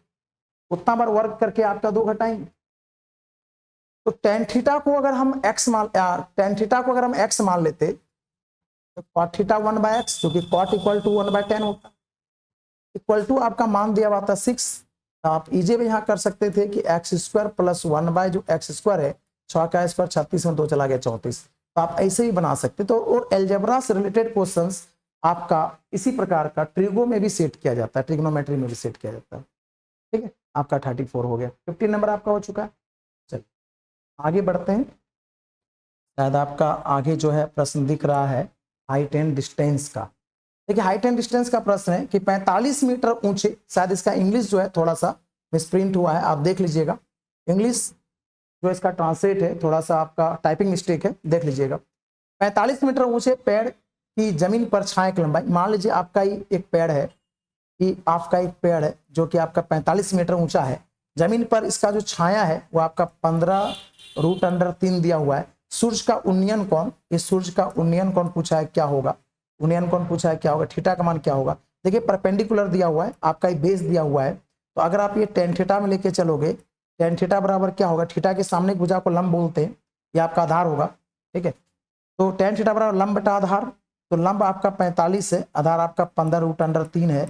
उतना बार वर्ग करके आपका 2 घटाएंगे। तो tan थीटा को अगर हम x मान लेते तो cot थीटा 1/x, जो कि cot इक्वल टू 1/10 होता, इक्वल टू आपका मान दिया हुआ था 6, तो आप इजी में यहाँ कर सकते थे कि एक्स स्क्वायर प्लस 1 जो एक्स स्क्वायर है, 6 का स्क्वायर 36 में 2 चला गया 34, तो आप ऐसे ही बना सकते। तो और अलजेब्रा से रिलेटेड क्वेश्चंस आपका इसी प्रकार का ट्रिगो में भी सेट किया जाता है, ट्रिग्नोमेट्री में भी सेट किया जाता है। ठीक है, आपका 34 हो गया, 15 नंबर आपका हो चुका है। चलिए आगे बढ़ते हैं। शायद आपका आगे जो है प्रश्न दिख रहा है हाइट एंड डिस्टेंस का। देखिए हाइट एंड डिस्टेंस का प्रश्न है कि 45 मीटर ऊंचे, शायद इसका इंग्लिश जो है थोड़ा सा मिसप्रिंट हुआ है, आप देख लीजिएगा। इंग्लिश जो इसका ट्रांसलेट है थोड़ा सा आपका टाइपिंग मिस्टेक है, देख लीजिएगा। 45 मीटर ऊंचे पेड़ की जमीन पर छाया की लंबाई, मान लीजिए आपका ही एक पेड़ है, कि आपका एक पेड़ है जो कि आपका 45 मीटर ऊंचा है, जमीन पर इसका जो छाया है वो आपका 15√√3 दिया हुआ है। सूर्य का उन्नयन कोण, इस सूर्य का उन्नयन कोण पूछा है क्या होगा, उन्नयन कोण पूछा है क्या होगा, थीटा का मान क्या होगा। देखिए परपेंडिकुलर दिया हुआ है, आपका ये बेस दिया हुआ है, तो अगर आप ये tan थीटा में लेके चलोगे, tan थीटा बराबर क्या होगा, थीटा के सामने की भुजा को लंब बोलते हैं, ये आपका आधार होगा। ठीक है, तो tan थीटा बराबर लंब बटा आधार, तो लंब आपका 45 है, आधार आपका 15√√3 है,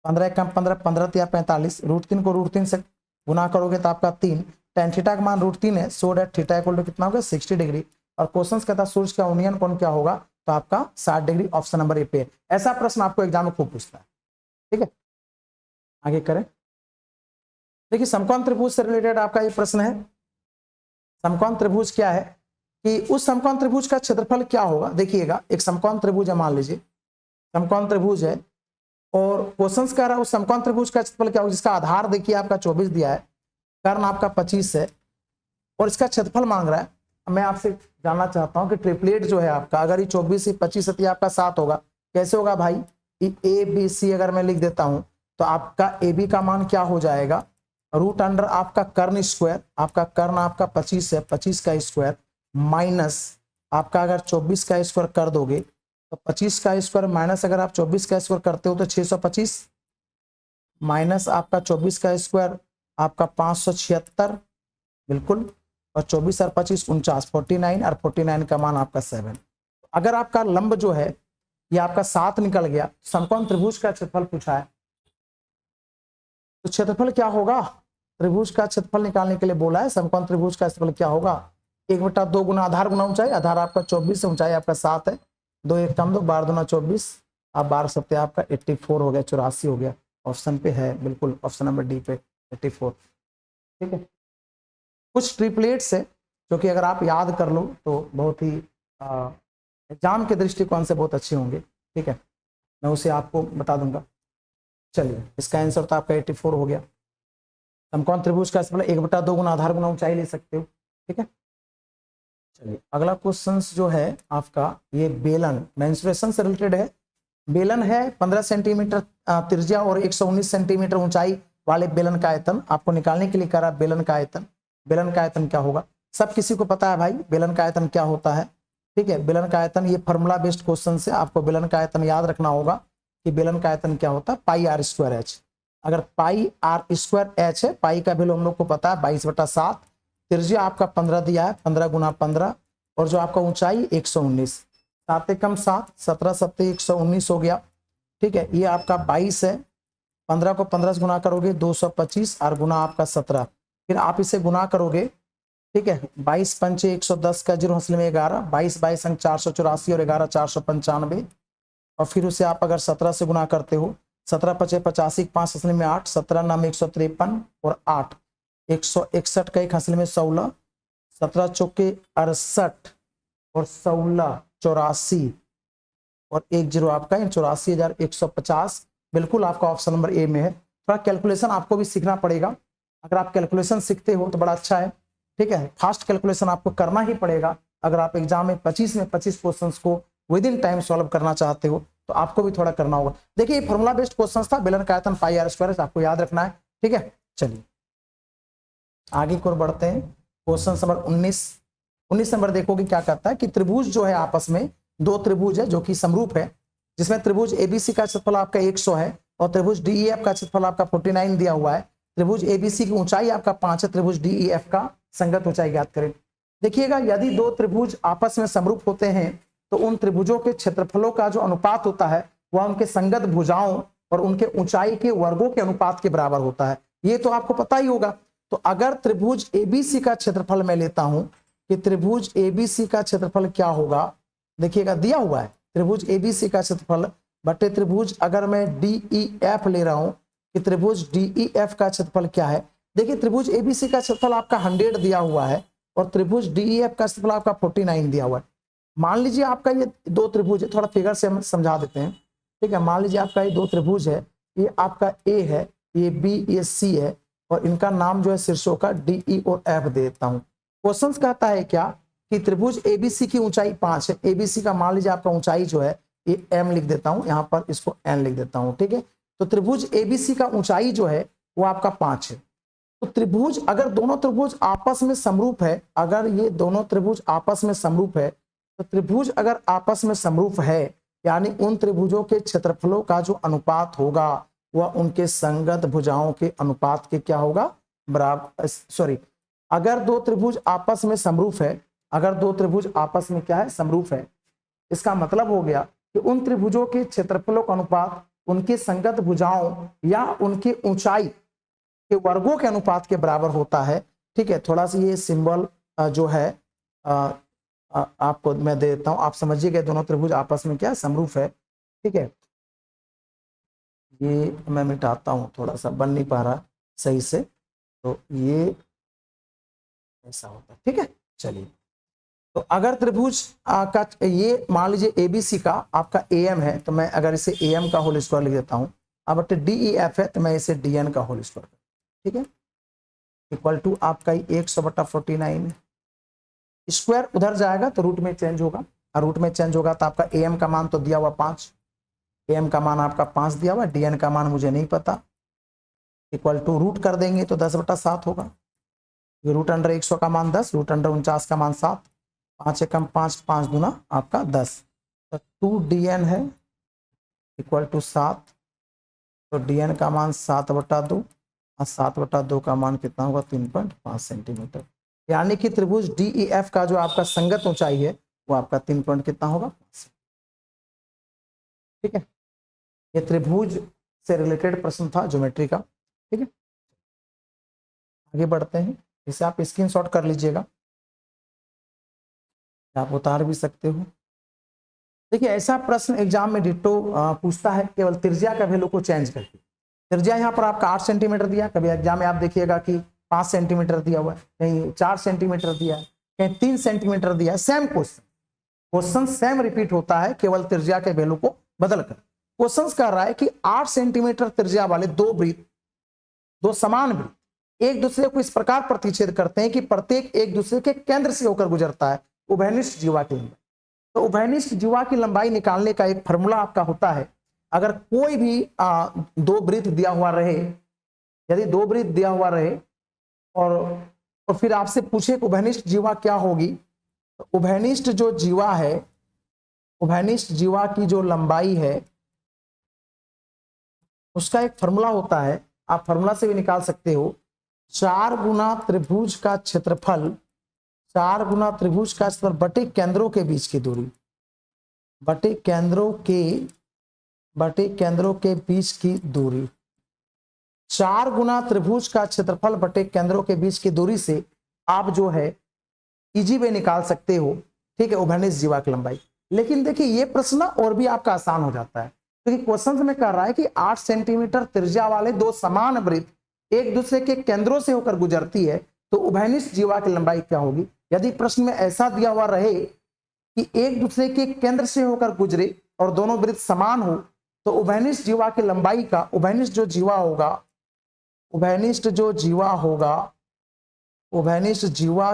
15 कम 15, 15 या 45, √3 को √3 से गुना करोगे तो आपका 3, tan थीटा का मान √3 है, so that theta equal to कितना होगा 60 डिग्री। और क्वेश्चन कहता है सूर्य का उन्नयन कोण क्या होगा, तो आपका 60 डिग्री, ऑप्शन नंबर ए पे। ऐसा प्रश्न आपको एग्जाम में खूब पूछता है। ठीक है, आगे करें। देखिए समकोण त्रिभुज से रिलेटेड आपका ये प्रश्न है। समकोण त्रिभुज क्या है कि उस समकोण त्रिभुज का क्षेत्रफल क्या होगा। देखिएगा एक समकोण त्रिभुज है, मान लीजिए समकोण त्रिभुज है और क्वेश्चंस कह रहा है उस समकोण त्रिभुज का क्षेत्रफल क्या होगा, जिसका आधार देखिए आपका 24 दिया है, कर्ण आपका 25 है और इसका क्षेत्रफल मांग रहा है। मैं आपसे जानना चाहता हूं कि ट्रिपलेट जो है आपका, अगर ये 24 25 है आपका 7 होगा, कैसे होगा भाई। ए बी सी अगर मैं लिख देता हूं तो आपका ए बी का मान क्या हो जाएगा, रूट अंडर आपका कर्ण स्क्वायर, आपका कर्ण आपका 25 है, 25 का स्क्वायर माइनस आपका अगर 24 का स्क्वायर कर दोगे तो 25 का स्क्वायर माइनस अगर आप 24 का स्क्वायर करते हो तो 625 माइनस आपका 24 का स्क्वायर आपका 576 बिल्कुल, और 24 और 25 49, 49 और 49 का मान आपका 7। अगर आपका लंब जो है ये आपका 7 निकल गया, समकोण त्रिभुज का क्षेत्रफल पूछा है, तो क्षेत्रफल क्या होगा, त्रिभुज का क्षेत्रफल निकालने के लिए बोला है। समकोण त्रिभुज का क्षेत्रफल क्या होगा, 1/2 गुना आधार गुना ऊंचाई, आधार आपका 24 है, ऊंचाई आपका 7 है, 2 1 कम 2, 12 दूना 24, आप 12 सत्ते आपका 84 हो गया, 84 हो गया। ऑप्शन पे है बिल्कुल, ऑप्शन नंबर डी पे 84। ठीक है, कुछ ट्रिपलेट्स है जो कि अगर आप याद कर लो तो बहुत ही एग्जाम के दृष्टिकोण से बहुत अच्छे होंगे। ठीक है, मैं उसे आपको बता दूंगा। चलिए इसका आंसर तो आपका 84 हो गया। समकोण त्रिभुज का क्षेत्रफल 1/2 गुना आधार गुना ऊंचाई ले सकते हो। ठीक है, चलिए अगला क्वेश्चन जो है आपका ये बेलन मेंस्ट्रुएशन से रिलेटेड है। बेलन है 15 सेंटीमीटर त्रिज्या और 119 सेंटीमीटर ऊंचाई वाले बेलन का आयतन आपको निकालने के लिए कह रहा है। बेलन का आयतन, बेलन का आयतन क्या होगा, सब किसी को पता है भाई बेलन का आयतन क्या होता है। ठीक है, बेलन का आयतन, ये फॉर्मूला बेस्ड क्वेश्चन से आपको बेलन का आयतन याद रखना होगा कि बेलन का आयतन क्या होता है, पाई आर स्क्वायर एच। अगर पाई आर स्क्वायर एच है, पाई का वैल्यू हम लोग को पता है 22/7, त्रिज्या आपका 15 दिया है, 15 गुना 15, और जो आपका ऊंचाई 119, 7 कम 7, 17 7 119 हो गया। ठीक है, ये आपका 22 है, 15 को 15 से गुना करोगे 225 और गुना आपका 17, फिर आप इसे गुना करोगे। ठीक है, 22 पंचे 110 का 0 हंसले में 11, 22 22 अंक 484 और 11 495, और फिर उसे आप अगर 17 से गुना करते हो, 17 पचे 85, 5 हंसले में 8, 17 नाम 153 और 8 161 का 1 हंसले में 16, 17 चौके 68 और 16 84 और 1 0 आपका 84,150। बिल्कुल आपका ऑप्शन नंबर ए में है। थोड़ा कैलकुलेशन आपको भी सीखना पड़ेगा, अगर आप कैलकुलेशन सीखते हो तो बड़ा अच्छा है। ठीक है, फास्ट कैलकुलेशन आपको करना ही पड़ेगा अगर आप एग्जाम में 25 क्वेश्चंस को विद इन टाइम सॉल्व करना चाहते हो, तो आपको भी थोड़ा करना होगा। देखिए ये फॉर्मूला बेस्ड क्वेश्चंस था, बेलन का आयतन पाई आर स्क्वायर, आपको याद रखना है। ठीक है, चलिए आगे की ओर बढ़ते हैं। क्वेश्चन नंबर 19 नंबर देखोगे क्या कहता है कि त्रिभुज जो है आपस में, दो त्रिभुज है जो कि समरूप है, जिसमें त्रिभुज एबीसी का क्षेत्रफल आपका 100 है और त्रिभुज डीईएफ का क्षेत्रफल आपका 49 दिया हुआ है। त्रिभुज एबीसी की ऊंचाई आपका 5 है, त्रिभुज डीईएफ का संगत ऊंचाई ज्ञात करें। देखिएगा यदि दो त्रिभुज आपस में समरूप होते हैं तो उन त्रिभुजों के क्षेत्रफलों का जो अनुपात होता है वह उनके संगत भुजाओं और उनके ऊंचाई के वर्गों के अनुपात के बराबर होता है। ये तो आपको पता ही होगा। तो अगर त्रिभुज एबीसी का क्षेत्रफल मैं लेता हूं कि त्रिभुज एबीसी का क्षेत्रफल क्या होगा, देखिएगा दिया हुआ है त्रिभुज एबीसी का क्षेत्रफल बटे त्रिभुज, अगर मैं डीईएफ ले रहा हूं कि त्रिभुज डीईएफ का क्षेत्रफल क्या है। देखिए त्रिभुज एबीसी का क्षेत्रफल आपका 100 दिया हुआ है और त्रिभुज डीईएफ का क्षेत्रफल आपका 49 दिया हुआ है। मान लीजिए आपका ये दो त्रिभुज है, थोड़ा फिगर से हम समझा देते हैं। ठीक है, मान लीजिए आपका ये दो त्रिभुज है, ये आपका ए है, ये बी, ये सी है, और इनका नाम जो है शीर्षों का डीई और एफ दे देता हूं। क्वेश्चन कहता है क्या कि त्रिभुज एबीसी की ऊंचाई 5 है, एबीसी का मान लीजिए आपका ऊंचाई जो है ये एम लिख देता हूं, यहां पर इसको एन लिख देता हूं। ठीक है, तो त्रिभुज एबीसी का ऊंचाई जो है वो आपका 5 है। तो त्रिभुज, अगर दोनों त्रिभुज आपस में समरूप है, अगर ये दोनों त्रिभुज आपस में समरूप है, तो त्रिभुज अगर आपस में समरूप है यानी उन त्रिभुजों के क्षेत्रफलों का जो अनुपात होगा वह उनके संगत भुजाओं के अनुपात के क्या होगा, बराबर। सॉरी, अगर दो त्रिभुज आपस में समरूप है, अगर दो त्रिभुज आपस में क्या है, समरूप है, इसका मतलब हो गया कि उन त्रिभुजों के क्षेत्रफलों का अनुपात उनके संगत भुजाओं या उनके ऊंचाई के वर्गों के अनुपात के बराबर होता है। ठीक है, थोड़ा सा ये सिंबल जो है आपको मैं दे देता हूं, आप समझिएगा दोनों त्रिभुज आपस में क्या समरूप है। ठीक है, ये मैं मिटाता हूं, थोड़ा सा बन नहीं पा रहा सही से, तो ये ऐसा होता है। ठीक है, चलिए, तो अगर त्रिभुज का ये मान लीजिए एबीसी का आपका एम है, तो मैं अगर इसे एम का होल स्क्वायर लिख देता हूं, अब डीईएफ है तो मैं इसे डीएन का होल स्क्वायर। ठीक है, इक्वल टू आपका 100/49 है। स्क्वायर उधर जाएगा तो रूट में चेंज होगा, और रूट में चेंज होगा तो आपका एम का मान तो दिया हुआ 5, एम का मान आपका 5 दिया हुआ, डीएन का मान मुझे नहीं पता, इक्वल टू रूट कर देंगे तो 10/7 होगा। रूट अंडर 100 का मान 10, रूट अंडर 49 का मान 7, 5 एकम 5, 5 दूना आपका 10, तो 2dn है इक्वल टू 7, तो dn का मान 7/2 और 7/2 का मान कितना होगा 3.5 सेंटीमीटर। यानी कि त्रिभुज डीईएफ का जो आपका संगत ऊंचाई है वो आपका 3 पॉइंट कितना होगा। ठीक है, ये त्रिभुज से रिलेटेड प्रश्न था ज्योमेट्री का। ठीक है, आगे बढ़ते हैं, इसे आप स्क्रीनशॉट कर लीजिएगा, आप उतार भी सकते हो। देखिए, ऐसा प्रश्न एग्जाम में डिट्टो पूछता है केवल त्रिज्या का वैल्यू को चेंज करके। त्रिज्या यहाँ पर आपका 8 सेंटीमीटर दिया, कभी एग्जाम में आप देखिएगा कि 5 सेंटीमीटर दिया हुआ है, कहीं 4 सेंटीमीटर दिया है, कहीं 3 सेंटीमीटर दिया है। सेम क्वेश्चन सेम रिपीट होता है, केवल त्रिज्या के वैल्यू को बदलकर। क्वेश्चन कह रहा है कि 8 सेंटीमीटर त्रिज्या वाले दो समान वृत्त एक दूसरे को इस प्रकार प्रतिच्छेद करते हैं कि प्रत्येक एक दूसरे के केंद्र से होकर गुजरता है उभयनिष्ठ जीवा की लंबाई। तो उभयनिष्ठ जीवा की लंबाई निकालने का एक फॉर्मूला आपका होता है, अगर कोई भी दो वृत्त दिया हुआ रहे, यदि दो वृत्त दिया हुआ रहे और फिर आपसे पूछे कि उभयनिष्ठ जीवा क्या होगी, तो उभयनिष्ठ जो जीवा है, उभयनिष्ठ जीवा की जो लंबाई है उसका एक फॉर्मूला होता है, आप फॉर्मूला से भी निकाल सकते हो, 4 गुना त्रिभुज का क्षेत्रफल, 4 गुना त्रिभुज का क्षेत्रफल बटे केंद्रों के बीच की दूरी, बटे केंद्रों के बीच की दूरी। 4 गुना त्रिभुज का क्षेत्रफल बटे केंद्रों के बीच की दूरी से आप जो है इजी वे निकाल सकते हो। ठीक है, उभयनिष्ठ जीवा की लंबाई। लेकिन देखिए ये प्रश्न और भी आपका आसान हो जाता है, क्योंकि क्वेश्चन में कह रहा है कि 8 सेंटीमीटर त्रिज्या वाले दो समान वृत्त एक दूसरे के केंद्रों से होकर गुजरती है, तो उभयनिष्ठ जीवा की लंबाई क्या होगी। यदि प्रश्न में ऐसा दिया हुआ रहे कि एक दूसरे के केंद्र से होकर गुजरे और दोनों वृत्त समान हो, तो उभयनिष्ठ जीवा की लंबाई का, उभयनिष्ठ जो जीवा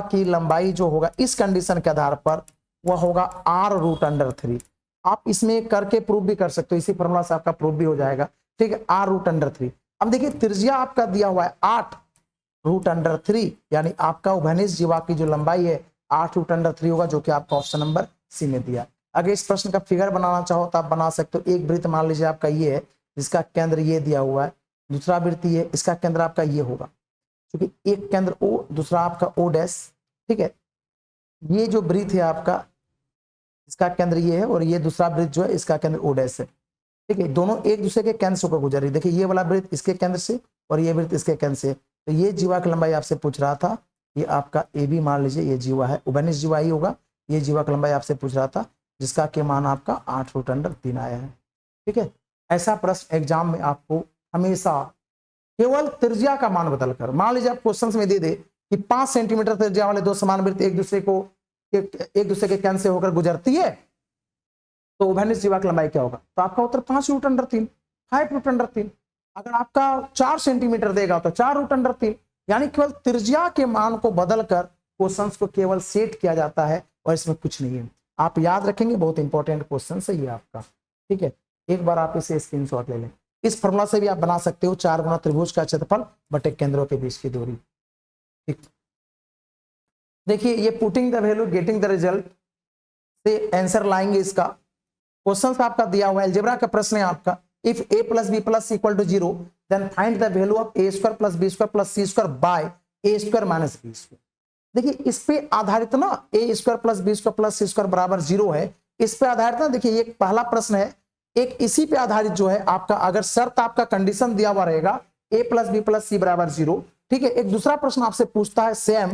की लंबाई जो होगा इस कंडीशन के आधार पर वह होगा r√3। आप इसमें करके प्रूव भी कर सकते हो, इसी फॉर्मूला से आपका प्रूव भी हो जाएगा। ठीक है, r√3। अब देखिए त्रिज्या आपका दिया हुआ है 8√3, यानी आपका उभयनिष्ठ जीवा की जो लंबाई है 8√3 होगा, जो कि आपका ऑप्शन नंबर सी में दिया। अगर इस प्रश्न का फिगर बनाना चाहो तो आप बना सकते हो। एक वृत्त मान लीजिए आपका ये है जिसका केंद्र ये दिया हुआ है, दूसरा वृत्त ये, इसका केंद्र आपका ये होगा, क्योंकि एक केंद्र O, दूसरा आपका O'। ठीक है, ये जो वृत्त है आपका इसका केंद्र ये है और ये दूसरा वृत्त जो है इसका केंद्र O' है। ठीक है, दोनों एक दूसरे के केंद्र से होकर गुजर रही। देखिए ये वाला वृत्त इसके केंद्र से और ये वृत्त इसके केंद्र से, तो ये जीवा की लंबाई आपसे पूछ रहा था, ये आपका AB मान लीजिए ये जीवा है, उभयनिष्ठ जीवा ही होगा। ये जीवा की लंबाई आपसे पूछ रहा था जिसका के मान आपका 8√3 आया है। ठीक है, ऐसा प्रश्न एग्जाम में आपको हमेशा केवल त्रिज्या का मान बदलकर, मान लीजिए आप क्वेश्चन में दे दे कि 5 सेंटीमीटर त्रिज्या वाले दो समान वृत्त एक दूसरे के केंद्र से होकर गुजरती है, तो उभयनिष्ठ जीवा की लंबाई क्या होगा, तो आपका उत्तर 5√3, 5√3। अगर आपका 4 सेंटीमीटर देगा तो 4√3, यानी केवल त्रिज्या के मान को बदलकर क्वेश्चंस को केवल सेट किया जाता है और इसमें कुछ नहीं है। आप याद रखेंगे, बहुत इंपॉर्टेंट क्वेश्चन है ये आपका। ठीक है, एक बार आप इसे स्क्रीनशॉट ले लें। इस फॉर्मूला से भी आप बना सकते हो, 4 गुना त्रिभुज का क्षेत्रफल बटे केंद्रों के बीच की दूरी। ठीक, देखिए ये putting the value getting the result से आंसर लाएंगे। इसका क्वेश्चन आपका दिया हुआ है, अलजेब्रा का प्रश्न है आपका, if a + b + = 0 then find the value of a² + b² + c² by a² - b²। देखिए इस पे आधारित ना a² + b² + c² = 0 है, इस पे आधारित ना। देखिए ये पहला प्रश्न है एक इसी पे आधारित जो है आपका, अगर शर्त आपका कंडीशन दिया हुआ रहेगा a plus B plus C बराबर 0, ठीक है। एक दूसरा प्रश्न आपसे पूछता है same,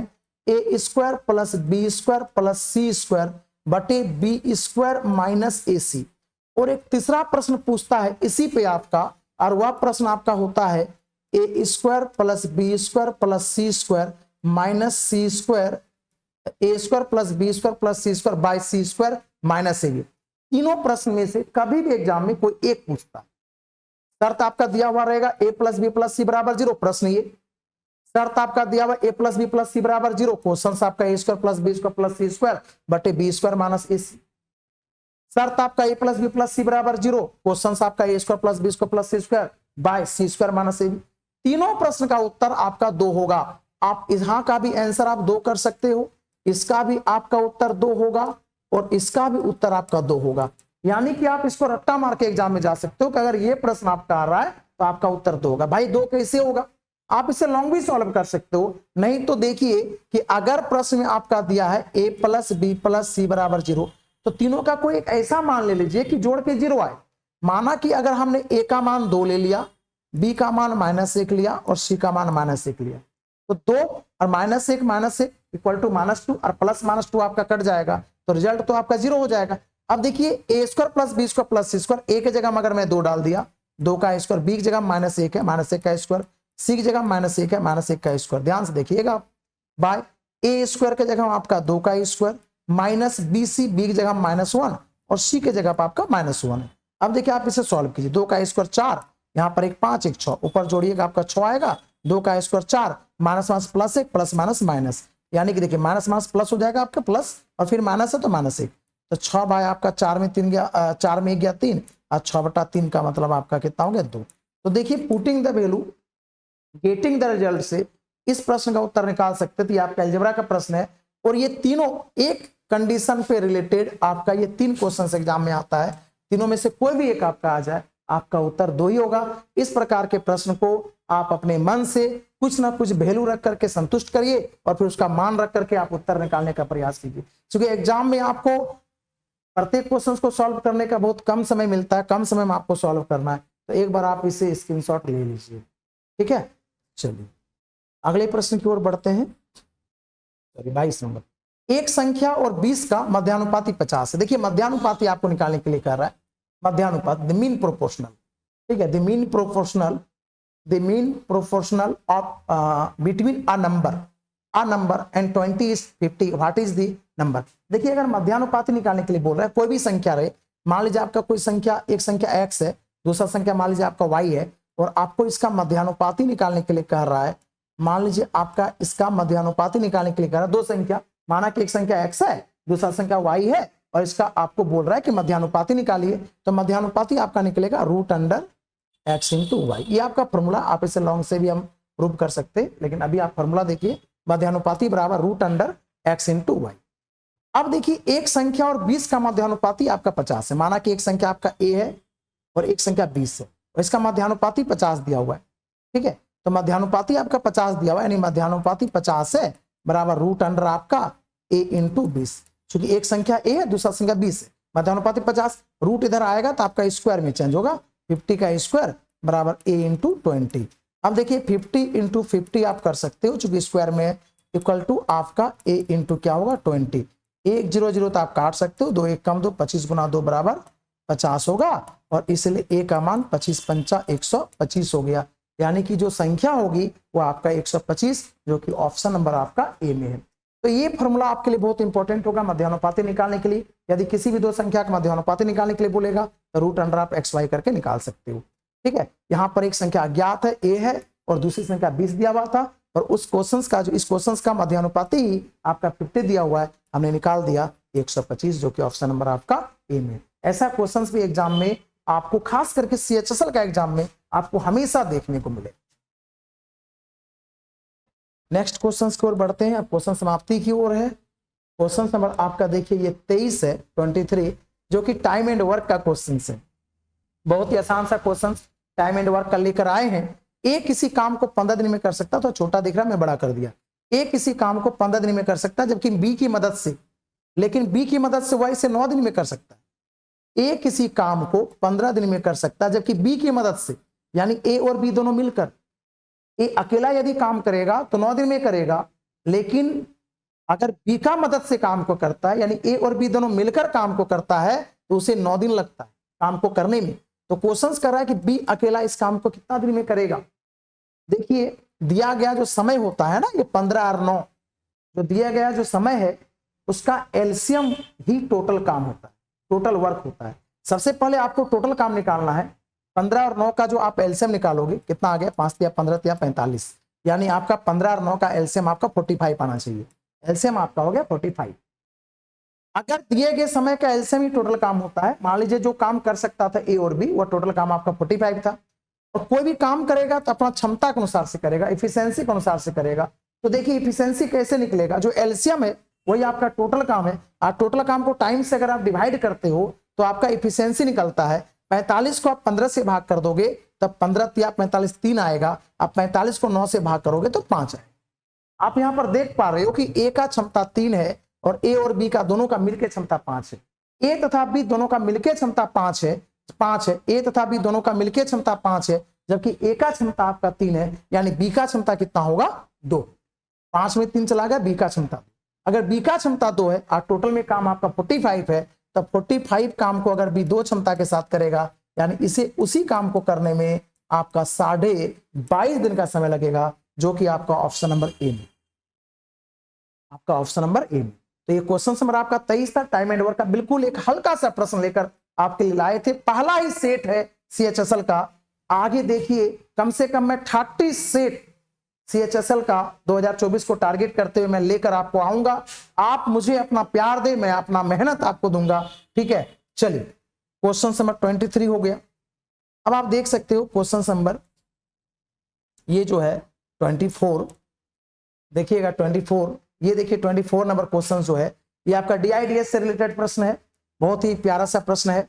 A square plus B square plus C square बटे B square minus A C. और एक तीसरा प्रश्न पूछता है इसी पे आपका, और वह प्रश्न आपका होता है A square plus B square plus C square minus C square, A square plus B square plus C square by C square minus A B. तीनों प्रश्न में से कभी भी एग्जाम में कोई एक पूछता है। शर्त आपका दिया हुआ रहेगा A plus B plus C बराबर 0, प्रश्न ये। शर्त आपका दिया हुआ A plus B plus C बराबर 0, क्वेश्चन आपका A square plus B square plus C square बटे B square minus A C. शर्त आपका A plus B plus C बराबर 0, क्वेश्चन आपका A square plus B square plus C square by C square minus A B. तीनों प्रश्न का उत्तर आपका 2 होगा। आप यहां का भी आंसर आप 2 कर सकते हो, इसका भी आपका उत्तर 2 होगा और इसका भी उत्तर आपका 2 होगा। यानी कि आप इसको रट्टा मार के एग्जाम में जा सकते हो कि अगर ये प्रश्न आपका आ रहा है तो आपका उत्तर 2 होगा। भाई 2 कैसे होगा? आप इसे लॉन्ग भी सॉल्व कर सकते हो। नहीं तो देखिए कि अगर प्रश्न में आपका दिया है ए प्लस बी प्लस सी बराबर 0, तो तीनों का कोई एक ऐसा मान ले लीजिए कि जोड़ के 0 आए। माना कि अगर हमने ए का मान 2 ले लिया, बी का मान -1 लिया और सी का मान -1 लिया, तो 2 और -1 इक्वल टू -2 और प्लस -2 आपका कट जाएगा, तो रिजल्ट तो आपका 0 हो जाएगा। अब देखिए A square plus B square plus C square, A की जगह मगर मैं 2 डाल दिया, 2 का स्क्वायर, बी की जगह -1 है, -1 का स्क्वायर, सी की जगह -1 है, -1 का स्क्वायर। ध्यान से देखिएगा, बाय ए स्क्वायर की जगह आपका 2 का square minus B C, B की जगह -1 और सी की जगह पर आपका -1 है। अब देखिए आप इसे सॉल्व कीजिए, 2 का स्क्वायर 4, यहाँ पर एक 5 एक 6, ऊपर जोड़िएगा आपका 6 आएगा, 2 का square 4 minus minus plus 1 plus minus minus, यानी कि देखिए माइनस माइनस प्लस हो जाएगा आपका प्लस और फिर माइनस है तो -1, तो 6 बाय आपका 4 में 3 गया, 4 में 1 गया 3 और 6/3 का मतलब आपका कितना हो गया 2। तो देखिए putting the value getting the result से इस प्रश्न का उत्तर निकाल सकते थे। आपका अलजेब्रा का प्रश्न है और ये तीनों एक कंडीशन पे रिलेटेड आपका ये 3 क्वेश्चन एग्जाम में आता है। तीनों में से कोई भी एक आपका आ जाए, आपका उत्तर 2 ही होगा। इस प्रकार के प्रश्न को आप अपने मन से कुछ ना कुछ वैल्यू रख करके संतुष्ट करिए और फिर उसका मान रख करके आप उत्तर निकालने का प्रयास कीजिए, क्योंकि एग्जाम में आपको प्रत्येक क्वेश्चन को सॉल्व करने का बहुत कम समय मिलता है, कम समय में आपको सॉल्व करना है। तो एक बार आप इसे स्क्रीनशॉट ले लीजिए, ठीक है। चलिए अगले प्रश्न की ओर बढ़ते हैं। 22 नंबर, एक संख्या और 20 का मध्यानुपाती 50 है। देखिए मध्यानुपाती आपको निकालने के लिए कह रहा है, मध्यानुपात द मीन प्रोपोर्शनल, ठीक है, the mean proportional of between a number and 20 is 50, what is the number. देखिए अगर मध्यानुपाती निकालने के लिए बोल रहा है, कोई भी संख्या रहे, मान लीजिए आपका कोई संख्या, एक संख्या x है, दूसरा संख्या मान लीजिए आपका y है, और आपको इसका मध्यानुपाती निकालने के लिए कह रहा है। मान लीजिए आपका इसका मध्यानुपाती निकालने के लिए कह रहा है, दो संख्या, माना कि एक संख्या x है, दूसरा संख्या y है, और इसका आपको बोल रहा है कि मध्यानुपाती निकालिए। तो मध्यानुपाती आपका निकलेगा √x × y। ये आपका फॉर्मूला, आप इसे लॉन्ग से भी हम प्रूव कर सकते हैं, लेकिन अभी आप फॉर्मूला देखिए, मध्यानुपाती बराबर √x × y। अब देखिए एक संख्या और 20 का मध्यानुपाती आपका 50 है। माना कि एक संख्या आपका a है और एक संख्या 20 है, और इसका मध्यानुपाती 50 दिया हुआ है, ठीक है। तो मध्यानुपाती आपका 50 दिया हुआ है, यानी मध्यानुपाती 50 है बराबर √, आपका a × 20। क्योंकि एक संख्या a है, दूसरा संख्या 20 है, मध्यानुपाती 50, रूट इधर आएगा तो आपका स्क्वायर में चेंज होगा, 50 का स्क्वायर बराबर a × 20। अब देखिए 50 × 50 आप कर सकते हो, चूंकि स्क्वायर में इक्वल टू आपका a × क्या होगा 20। 1 0 0 तो आप काट सकते हो, 2 1 कम 2, 25 × 2 बराबर 50 होगा, और इसलिए a का मान 25 × 5 125 हो गया। यानी कि जो संख्या होगी वो आपका 125, जो कि ऑप्शन नंबर आपका ए में है। तो ये फॉर्मूला आपके लिए बहुत इंपॉर्टेंट होगा मध्यानुपाती निकालने के लिए। यदि किसी भी दो संख्या का मध्यानुपाती निकालने के लिए बोलेगा तो √x y करके निकाल सकते हो, ठीक है। यहाँ पर एक संख्या अज्ञात है, a है, और दूसरी संख्या 20 दिया हुआ था, और उस क्वेश्चन का जो इस क्वेश्चन का मध्यानुपाती ही आपका 50 दिया हुआ है, हमने निकाल दिया 125, जो कि ऑप्शन नंबर आपका ए में। ऐसा क्वेश्चन भी एग्जाम में आपको, खास करके CHSL का एग्जाम में आपको हमेशा देखने को मिले। नेक्स्ट क्वेश्चन की ओर बढ़ते हैं। अब क्वेश्चन समाप्ति की ओर है। क्वेश्चन नंबर आपका देखिए ये 23 है, 23, जो कि टाइम एंड वर्क का क्वेश्चन है। बहुत ही आसान सा क्वेश्चन टाइम एंड वर्क का लेकर आए हैं। ए किसी काम को 15 दिन में कर सकता, तो छोटा दिख रहा है मैं बड़ा कर दिया। ए किसी काम को 15 दिन में कर सकता, जबकि बी की मदद से, लेकिन बी की मदद से वाई से 9 दिन में कर सकता है। ए किसी काम को 15 दिन में कर सकता है, जबकि बी की मदद से, यानी ए और बी दोनों मिलकर, ए अकेला यदि काम करेगा तो 9 दिन में करेगा, लेकिन अगर बी का मदद से काम को करता है, यानी ए और बी दोनों मिलकर काम को करता है, तो उसे 9 दिन लगता है काम को करने में। तो क्वेश्चन कर रहा है कि बी अकेला इस काम को कितना दिन में करेगा। देखिए दिया गया जो समय होता है ना, ये 15 और 9, जो दिया गया जो समय है उसका एलसीएम ही टोटल काम होता है, टोटल वर्क होता है। सबसे पहले आपको टोटल काम निकालना है। 15 और 9 का जो आप एलसीएम निकालोगे, कितना आ गया, 5 या 15 या 45, यानी आपका 15 और 9 का एलसीएम आपका 45 आना चाहिए। एलसीएम आपका हो गया 45। अगर दिए गए समय का एलसीएम ही टोटल काम होता है, मान लीजिए जो काम कर सकता था ए और बी, वह टोटल काम आपका 45 था, और कोई भी काम करेगा तो अपना क्षमता के अनुसार से करेगा, इफिशियंसी के अनुसार से करेगा। तो देखिए इफिशियंसी कैसे निकलेगा, जो एलसीएम है वही आपका टोटल काम है, और टोटल काम को टाइम से अगर आप डिवाइड करते हो तो आपका इफिशियंसी निकलता है। 45 को आप 15 से भाग कर दोगे तब 15 या 45 3 आएगा, आप 45 को 9 से भाग करोगे तो 5 आएगा। आप यहां पर देख पा रहे हो कि ए का क्षमता 3 है और ए और बी का दोनों का मिलकर क्षमता 5 है। ए तथा बी दोनों का मिलकर क्षमता 5 है, ए तथा बी दोनों का मिलकर क्षमता 5 है, जबकि ए का क्षमता आपका 3 है, यानी बी का क्षमता कितना होगा 2। 5 में 3 चला गया, बी का क्षमता। अगर बी का क्षमता 2 है और टोटल में काम आपका 45 है, तब 45 काम को अगर बी 2 क्षमता के साथ करेगा, यानी इसे उसी काम को करने में आपका 22.5 दिन का समय लगेगा, जो कि आपका ऑप्शन नंबर ए में, आपका ऑप्शन नंबर ए में। तो ये क्वेश्चन नंबर आपका 23 था, टाइम एंड वर्क का बिल्कुल एक हल्का सा प्रश्न लेकर आपके लिए लाए थे। पहला ही सेट है सीएचएसएल का। आगे देखिए कम से कम मैं 30 सेट सीएचएसएल का 2024 को टारगेट करते हुए मैं लेकर आपको आऊंगा। आप मुझे अपना प्यार दे, मैं अपना मेहनत आपको दूंगा, ठीक है। चलिए क्वेश्चन नंबर 23 हो गया। अब आप देख सकते हो क्वेश्चन नंबर ये जो है 24, देखिएगा 24, ये देखिए 24 नंबर क्वेश्चन जो है ये आपका डीआईडीएस से रिलेटेड प्रश्न है। बहुत ही प्यारा सा प्रश्न है।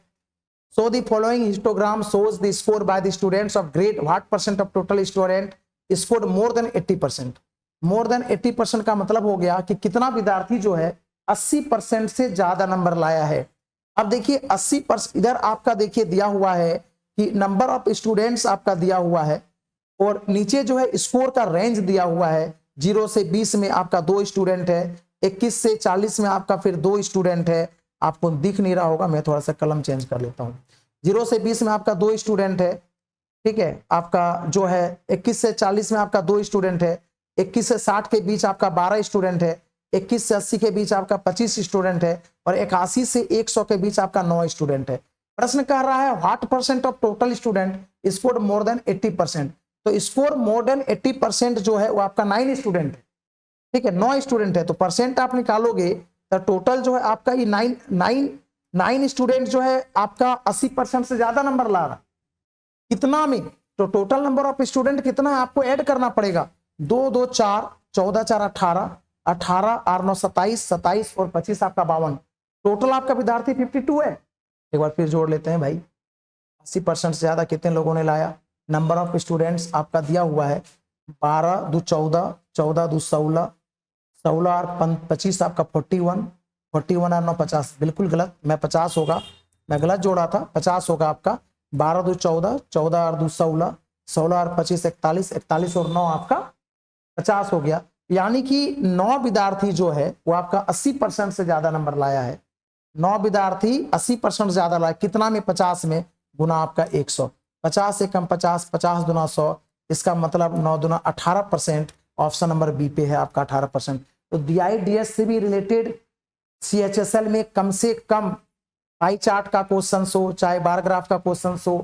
So the following histogram shows the score by the students of grade what percent of total student scored more than 80%। More than 80% का मतलब हो गया कि कितना विद्यार्थी जो है 80% से ज्यादा नंबर लाया है। अब देखिए 80%, इधर आपका देखिए दिया हुआ है कि नंबर ऑफ स्टूडेंट्स आपका दिया हुआ है, और नीचे जो है स्कोर का रेंज दिया हुआ है। 0 से 20 में आपका 2 स्टूडेंट है, 21 से 40 में आपका फिर 2 स्टूडेंट है। आपको दिख नहीं रहा होगा, मैं थोड़ा सा कलम चेंज कर लेता हूँ। 0 से 20 में आपका 2 स्टूडेंट है, ठीक है। आपका जो है 21 से 40 में आपका 2 स्टूडेंट है, 21 से 60 के बीच आपका 12 स्टूडेंट है, 21 से 80 के बीच आपका 25 स्टूडेंट है, और 81 से 100 के बीच आपका 9 स्टूडेंट है। प्रश्न कह रहा है what percent of total student scored more than 80%। तो स्कोर मोर देन 80% जो है वो आपका 9 स्टूडेंट है, ठीक है, 9 स्टूडेंट है। तो परसेंट आप निकालोगे तो टोटल जो है आपका ये 9 स्टूडेंट जो है आपका 80% से ज्यादा नंबर ला रहा। कितना में, तो टोटल नंबर ऑफ स्टूडेंट कितना है आपको ऐड करना पड़ेगा। 2 2 4, 14 4 18, 18 8 9 27, 27 और 25 आपका 52। टोटल आपका विद्यार्थी 52 है। एक बार फिर जोड़ लेते हैं भाई, 80% से ज्यादा कितने लोगों ने लाया। नंबर ऑफ स्टूडेंट्स आपका दिया हुआ है 12 2 14, 14 2 16, 16 और 25 आपका 41, 41 और 9 50। बिल्कुल गलत, मैं 50 होगा, मैं गलत जोड़ा था, 50 होगा आपका। 12 2 14, 14 और 2 16, 16 और 25 41, 41 और 9 आपका 50 हो गया। यानी कि 9 विद्यार्थी जो है वो आपका 80% से ज्यादा नंबर लाया है। 9 विद्यार्थी 80% ज्यादा लाया, कितना में, 50 में, गुना आपका 100। 50 से कम 50, 50 गुना 100, इसका मतलब 9 दुना 18%। ऑप्शन नंबर बी पे है आपका 18%। तो डीआईडीएस से भी रिलेटेड सीएचएसएल में कम से कम पाई चार्ट का क्वेश्चन हो, चाहे बार ग्राफ का क्वेश्चन हो,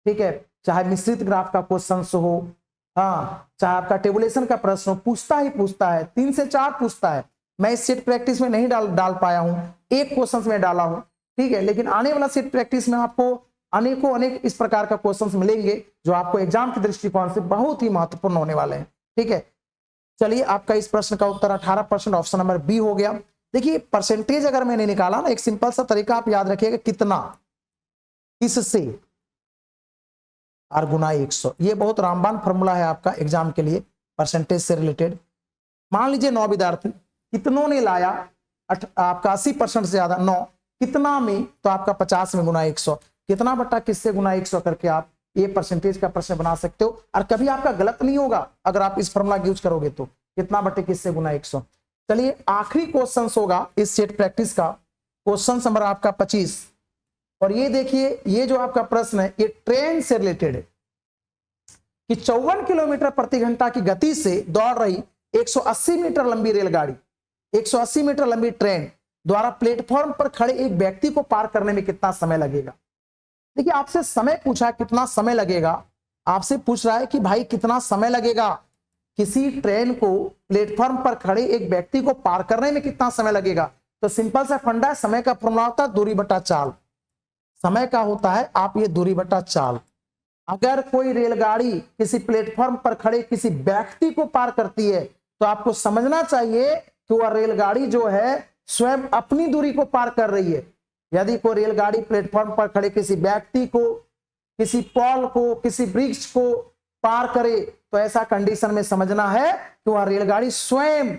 ठीक है, चाहे मिश्रित ग्राफ का क्वेश्चन हो, हाँ, चाहे आपका टेबुलेशन का प्रश्न हो, पूछता ही पूछता है, 3 से 4 पूछता है। मैं इस सेट प्रैक्टिस में नहीं डाल पाया हूं, एक क्वेश्चन में डाला हूं, ठीक है, लेकिन आने वाला सेट प्रैक्टिस में आपको अनेक इस प्रकार का क्वेश्चंस मिलेंगे जो आपको एग्जाम के दृष्टिकोण से बहुत ही महत्वपूर्ण होने वाले हैं, ठीक है। चलिए आपका इस प्रश्न का उत्तर 18%, ऑप्शन नंबर बी हो गया। देखिए परसेंटेज अगर मैंने निकाला ना, एक सिंपल सा तरीका आप याद रखिएगा, कितना, किससे, और गुना 100। ये बहुत रामबान फॉर्मूला है आपका एग्जाम के लिए परसेंटेज से रिलेटेड। मान लीजिए 9 विद्यार्थी, कितनों ने लाया आपका 80% से ज्यादा, 9, कितना में, तो आपका 50 में गुना 100, कितना बटा किससे गुना 100 करके आप ये परसेंटेज का प्रश्न बना सकते हो। और कभी आपका गलत नहीं होगा अगर आप इस फॉर्मूला यूज करोगे तो, कितना बटे किससे गुना 100। चलिए आखिरी क्वेश्चन होगा इस सेट प्रैक्टिस का, क्वेश्चन नंबर आपका 25। और ये देखिए, ये जो आपका प्रश्न है ये ट्रेन से रिलेटेड है कि 54 किलोमीटर प्रति घंटा की गति से दौड़ रही 180 मीटर लंबी रेलगाड़ी, 180 मीटर लंबी ट्रेन द्वारा प्लेटफॉर्म पर खड़े एक व्यक्ति को पार करने में कितना समय लगेगा। देखिए आपसे समय पूछा, कितना समय लगेगा, आपसे पूछ रहा है कि भाई कितना समय लगेगा किसी ट्रेन को प्लेटफॉर्म पर खड़े एक व्यक्ति को पार करने में कितना समय लगेगा। तो सिंपल सा फंडा है, समय का फॉर्मूला होता है दूरी बटा चाल। समय का होता है आप ये दूरी बटा चाल। अगर कोई रेलगाड़ी किसी प्लेटफॉर्म पर खड़े किसी व्यक्ति को पार करती है तो आपको समझना चाहिए कि वह रेलगाड़ी जो है स्वयं अपनी दूरी को पार कर रही है। यदि कोई रेलगाड़ी प्लेटफॉर्म पर खड़े किसी व्यक्ति को, किसी पोल को, किसी वृक्ष को पार करे तो ऐसा कंडीशन में समझना है कि वह रेलगाड़ी स्वयं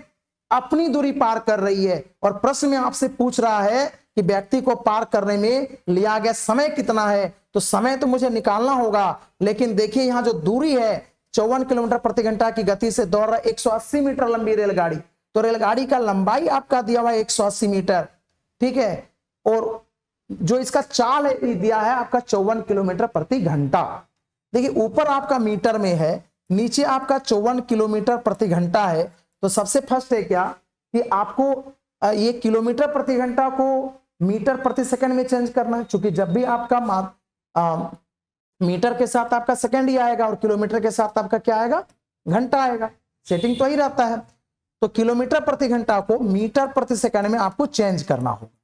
अपनी दूरी पार कर रही है। और प्रश्न में आपसे पूछ रहा है कि व्यक्ति को पार करने में लिया गया समय कितना है, तो समय तो मुझे निकालना होगा, लेकिन देखिए यहाँ जो दूरी है 54 किलोमीटर प्रति घंटा की गति से दौड़ रहा 180 मीटर लंबी रेलगाड़ी, तो रेलगाड़ी का लंबाई आपका दिया हुआ है 180 मीटर, ठीक है। और जो इसका चाल है दिया है आपका 54 किलोमीटर प्रति घंटा। देखिए ऊपर आपका मीटर में है, नीचे आपका 54 किलोमीटर प्रति घंटा है। तो सबसे फर्स्ट है क्या कि आपको ये किलोमीटर प्रति घंटा को मीटर प्रति सेकंड में चेंज करना है, क्योंकि जब भी आपका मीटर के साथ आपका सेकंड ही आएगा और किलोमीटर के साथ आपका क्या आएगा, घंटा आएगा, सेटिंग तो ही रहता है। तो किलोमीटर प्रति घंटा को मीटर प्रति सेकंड में आपको चेंज करना होगा।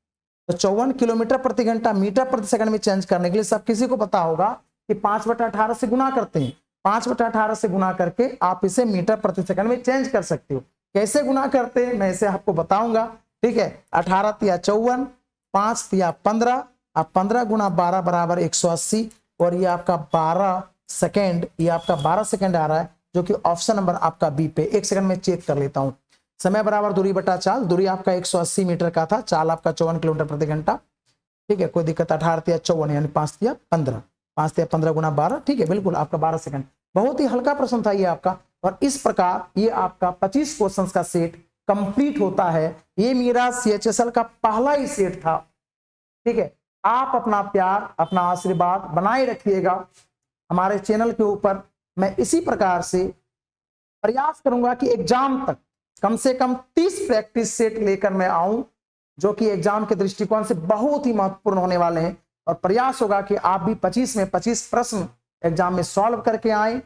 तो 54 किलोमीटर प्रति घंटा मीटर प्रति सेकंड में चेंज करने के लिए सब किसी को पता होगा कि 5/18 से गुना करते हैं, 5/18 से गुना करके आप इसे मीटर प्रति सेकंड में चेंज कर सकते हो। कैसे गुना करते हैं मैं इसे आपको बताऊंगा, ठीक है। 18 तिया 54, 5 तिया 15, अब 15 गुना 12 बराबर 180, और ये आपका 12 सेकेंड, ये आपका 12 सेकेंड आ रहा है जो कि ऑप्शन नंबर आपका बी पे। एक सेकंड में चेक कर लेता हूं। समय बराबर दूरी बटा चाल, दूरी आपका 180 मीटर का था, चाल आपका 54 किलोमीटर प्रति घंटा, ठीक है, कोई दिक्कत। 18 तिया 54 यानी 5 तिया 15, 5 तिया 15 गुना 12, ठीक है, बिल्कुल आपका 12 सेकंड। बहुत ही हल्का प्रश्न था ये आपका। और इस प्रकार ये आपका 25 क्वेश्चंस का सेट कंप्लीट होता है। ये मेरा CHSL का पहला ही सेट था, ठीक है। आप अपना प्यार, अपना आशीर्वाद बनाए रखिएगा हमारे चैनल के ऊपर। मैं इसी प्रकार से प्रयास करूंगा कि एग्जाम तक कम से कम 30 प्रैक्टिस सेट लेकर मैं आऊं, जो कि एग्जाम के दृष्टिकोण से बहुत ही महत्वपूर्ण होने वाले हैं। और प्रयास होगा कि आप भी 25 में 25 प्रश्न एग्जाम में सॉल्व करके आए।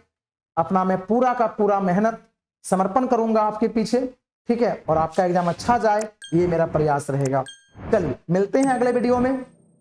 अपना मैं पूरा का पूरा मेहनत समर्पण करूंगा आपके पीछे, ठीक है, और आपका एग्जाम अच्छा जाए, ये मेरा प्रयास रहेगा। चलिए मिलते हैं अगले वीडियो में।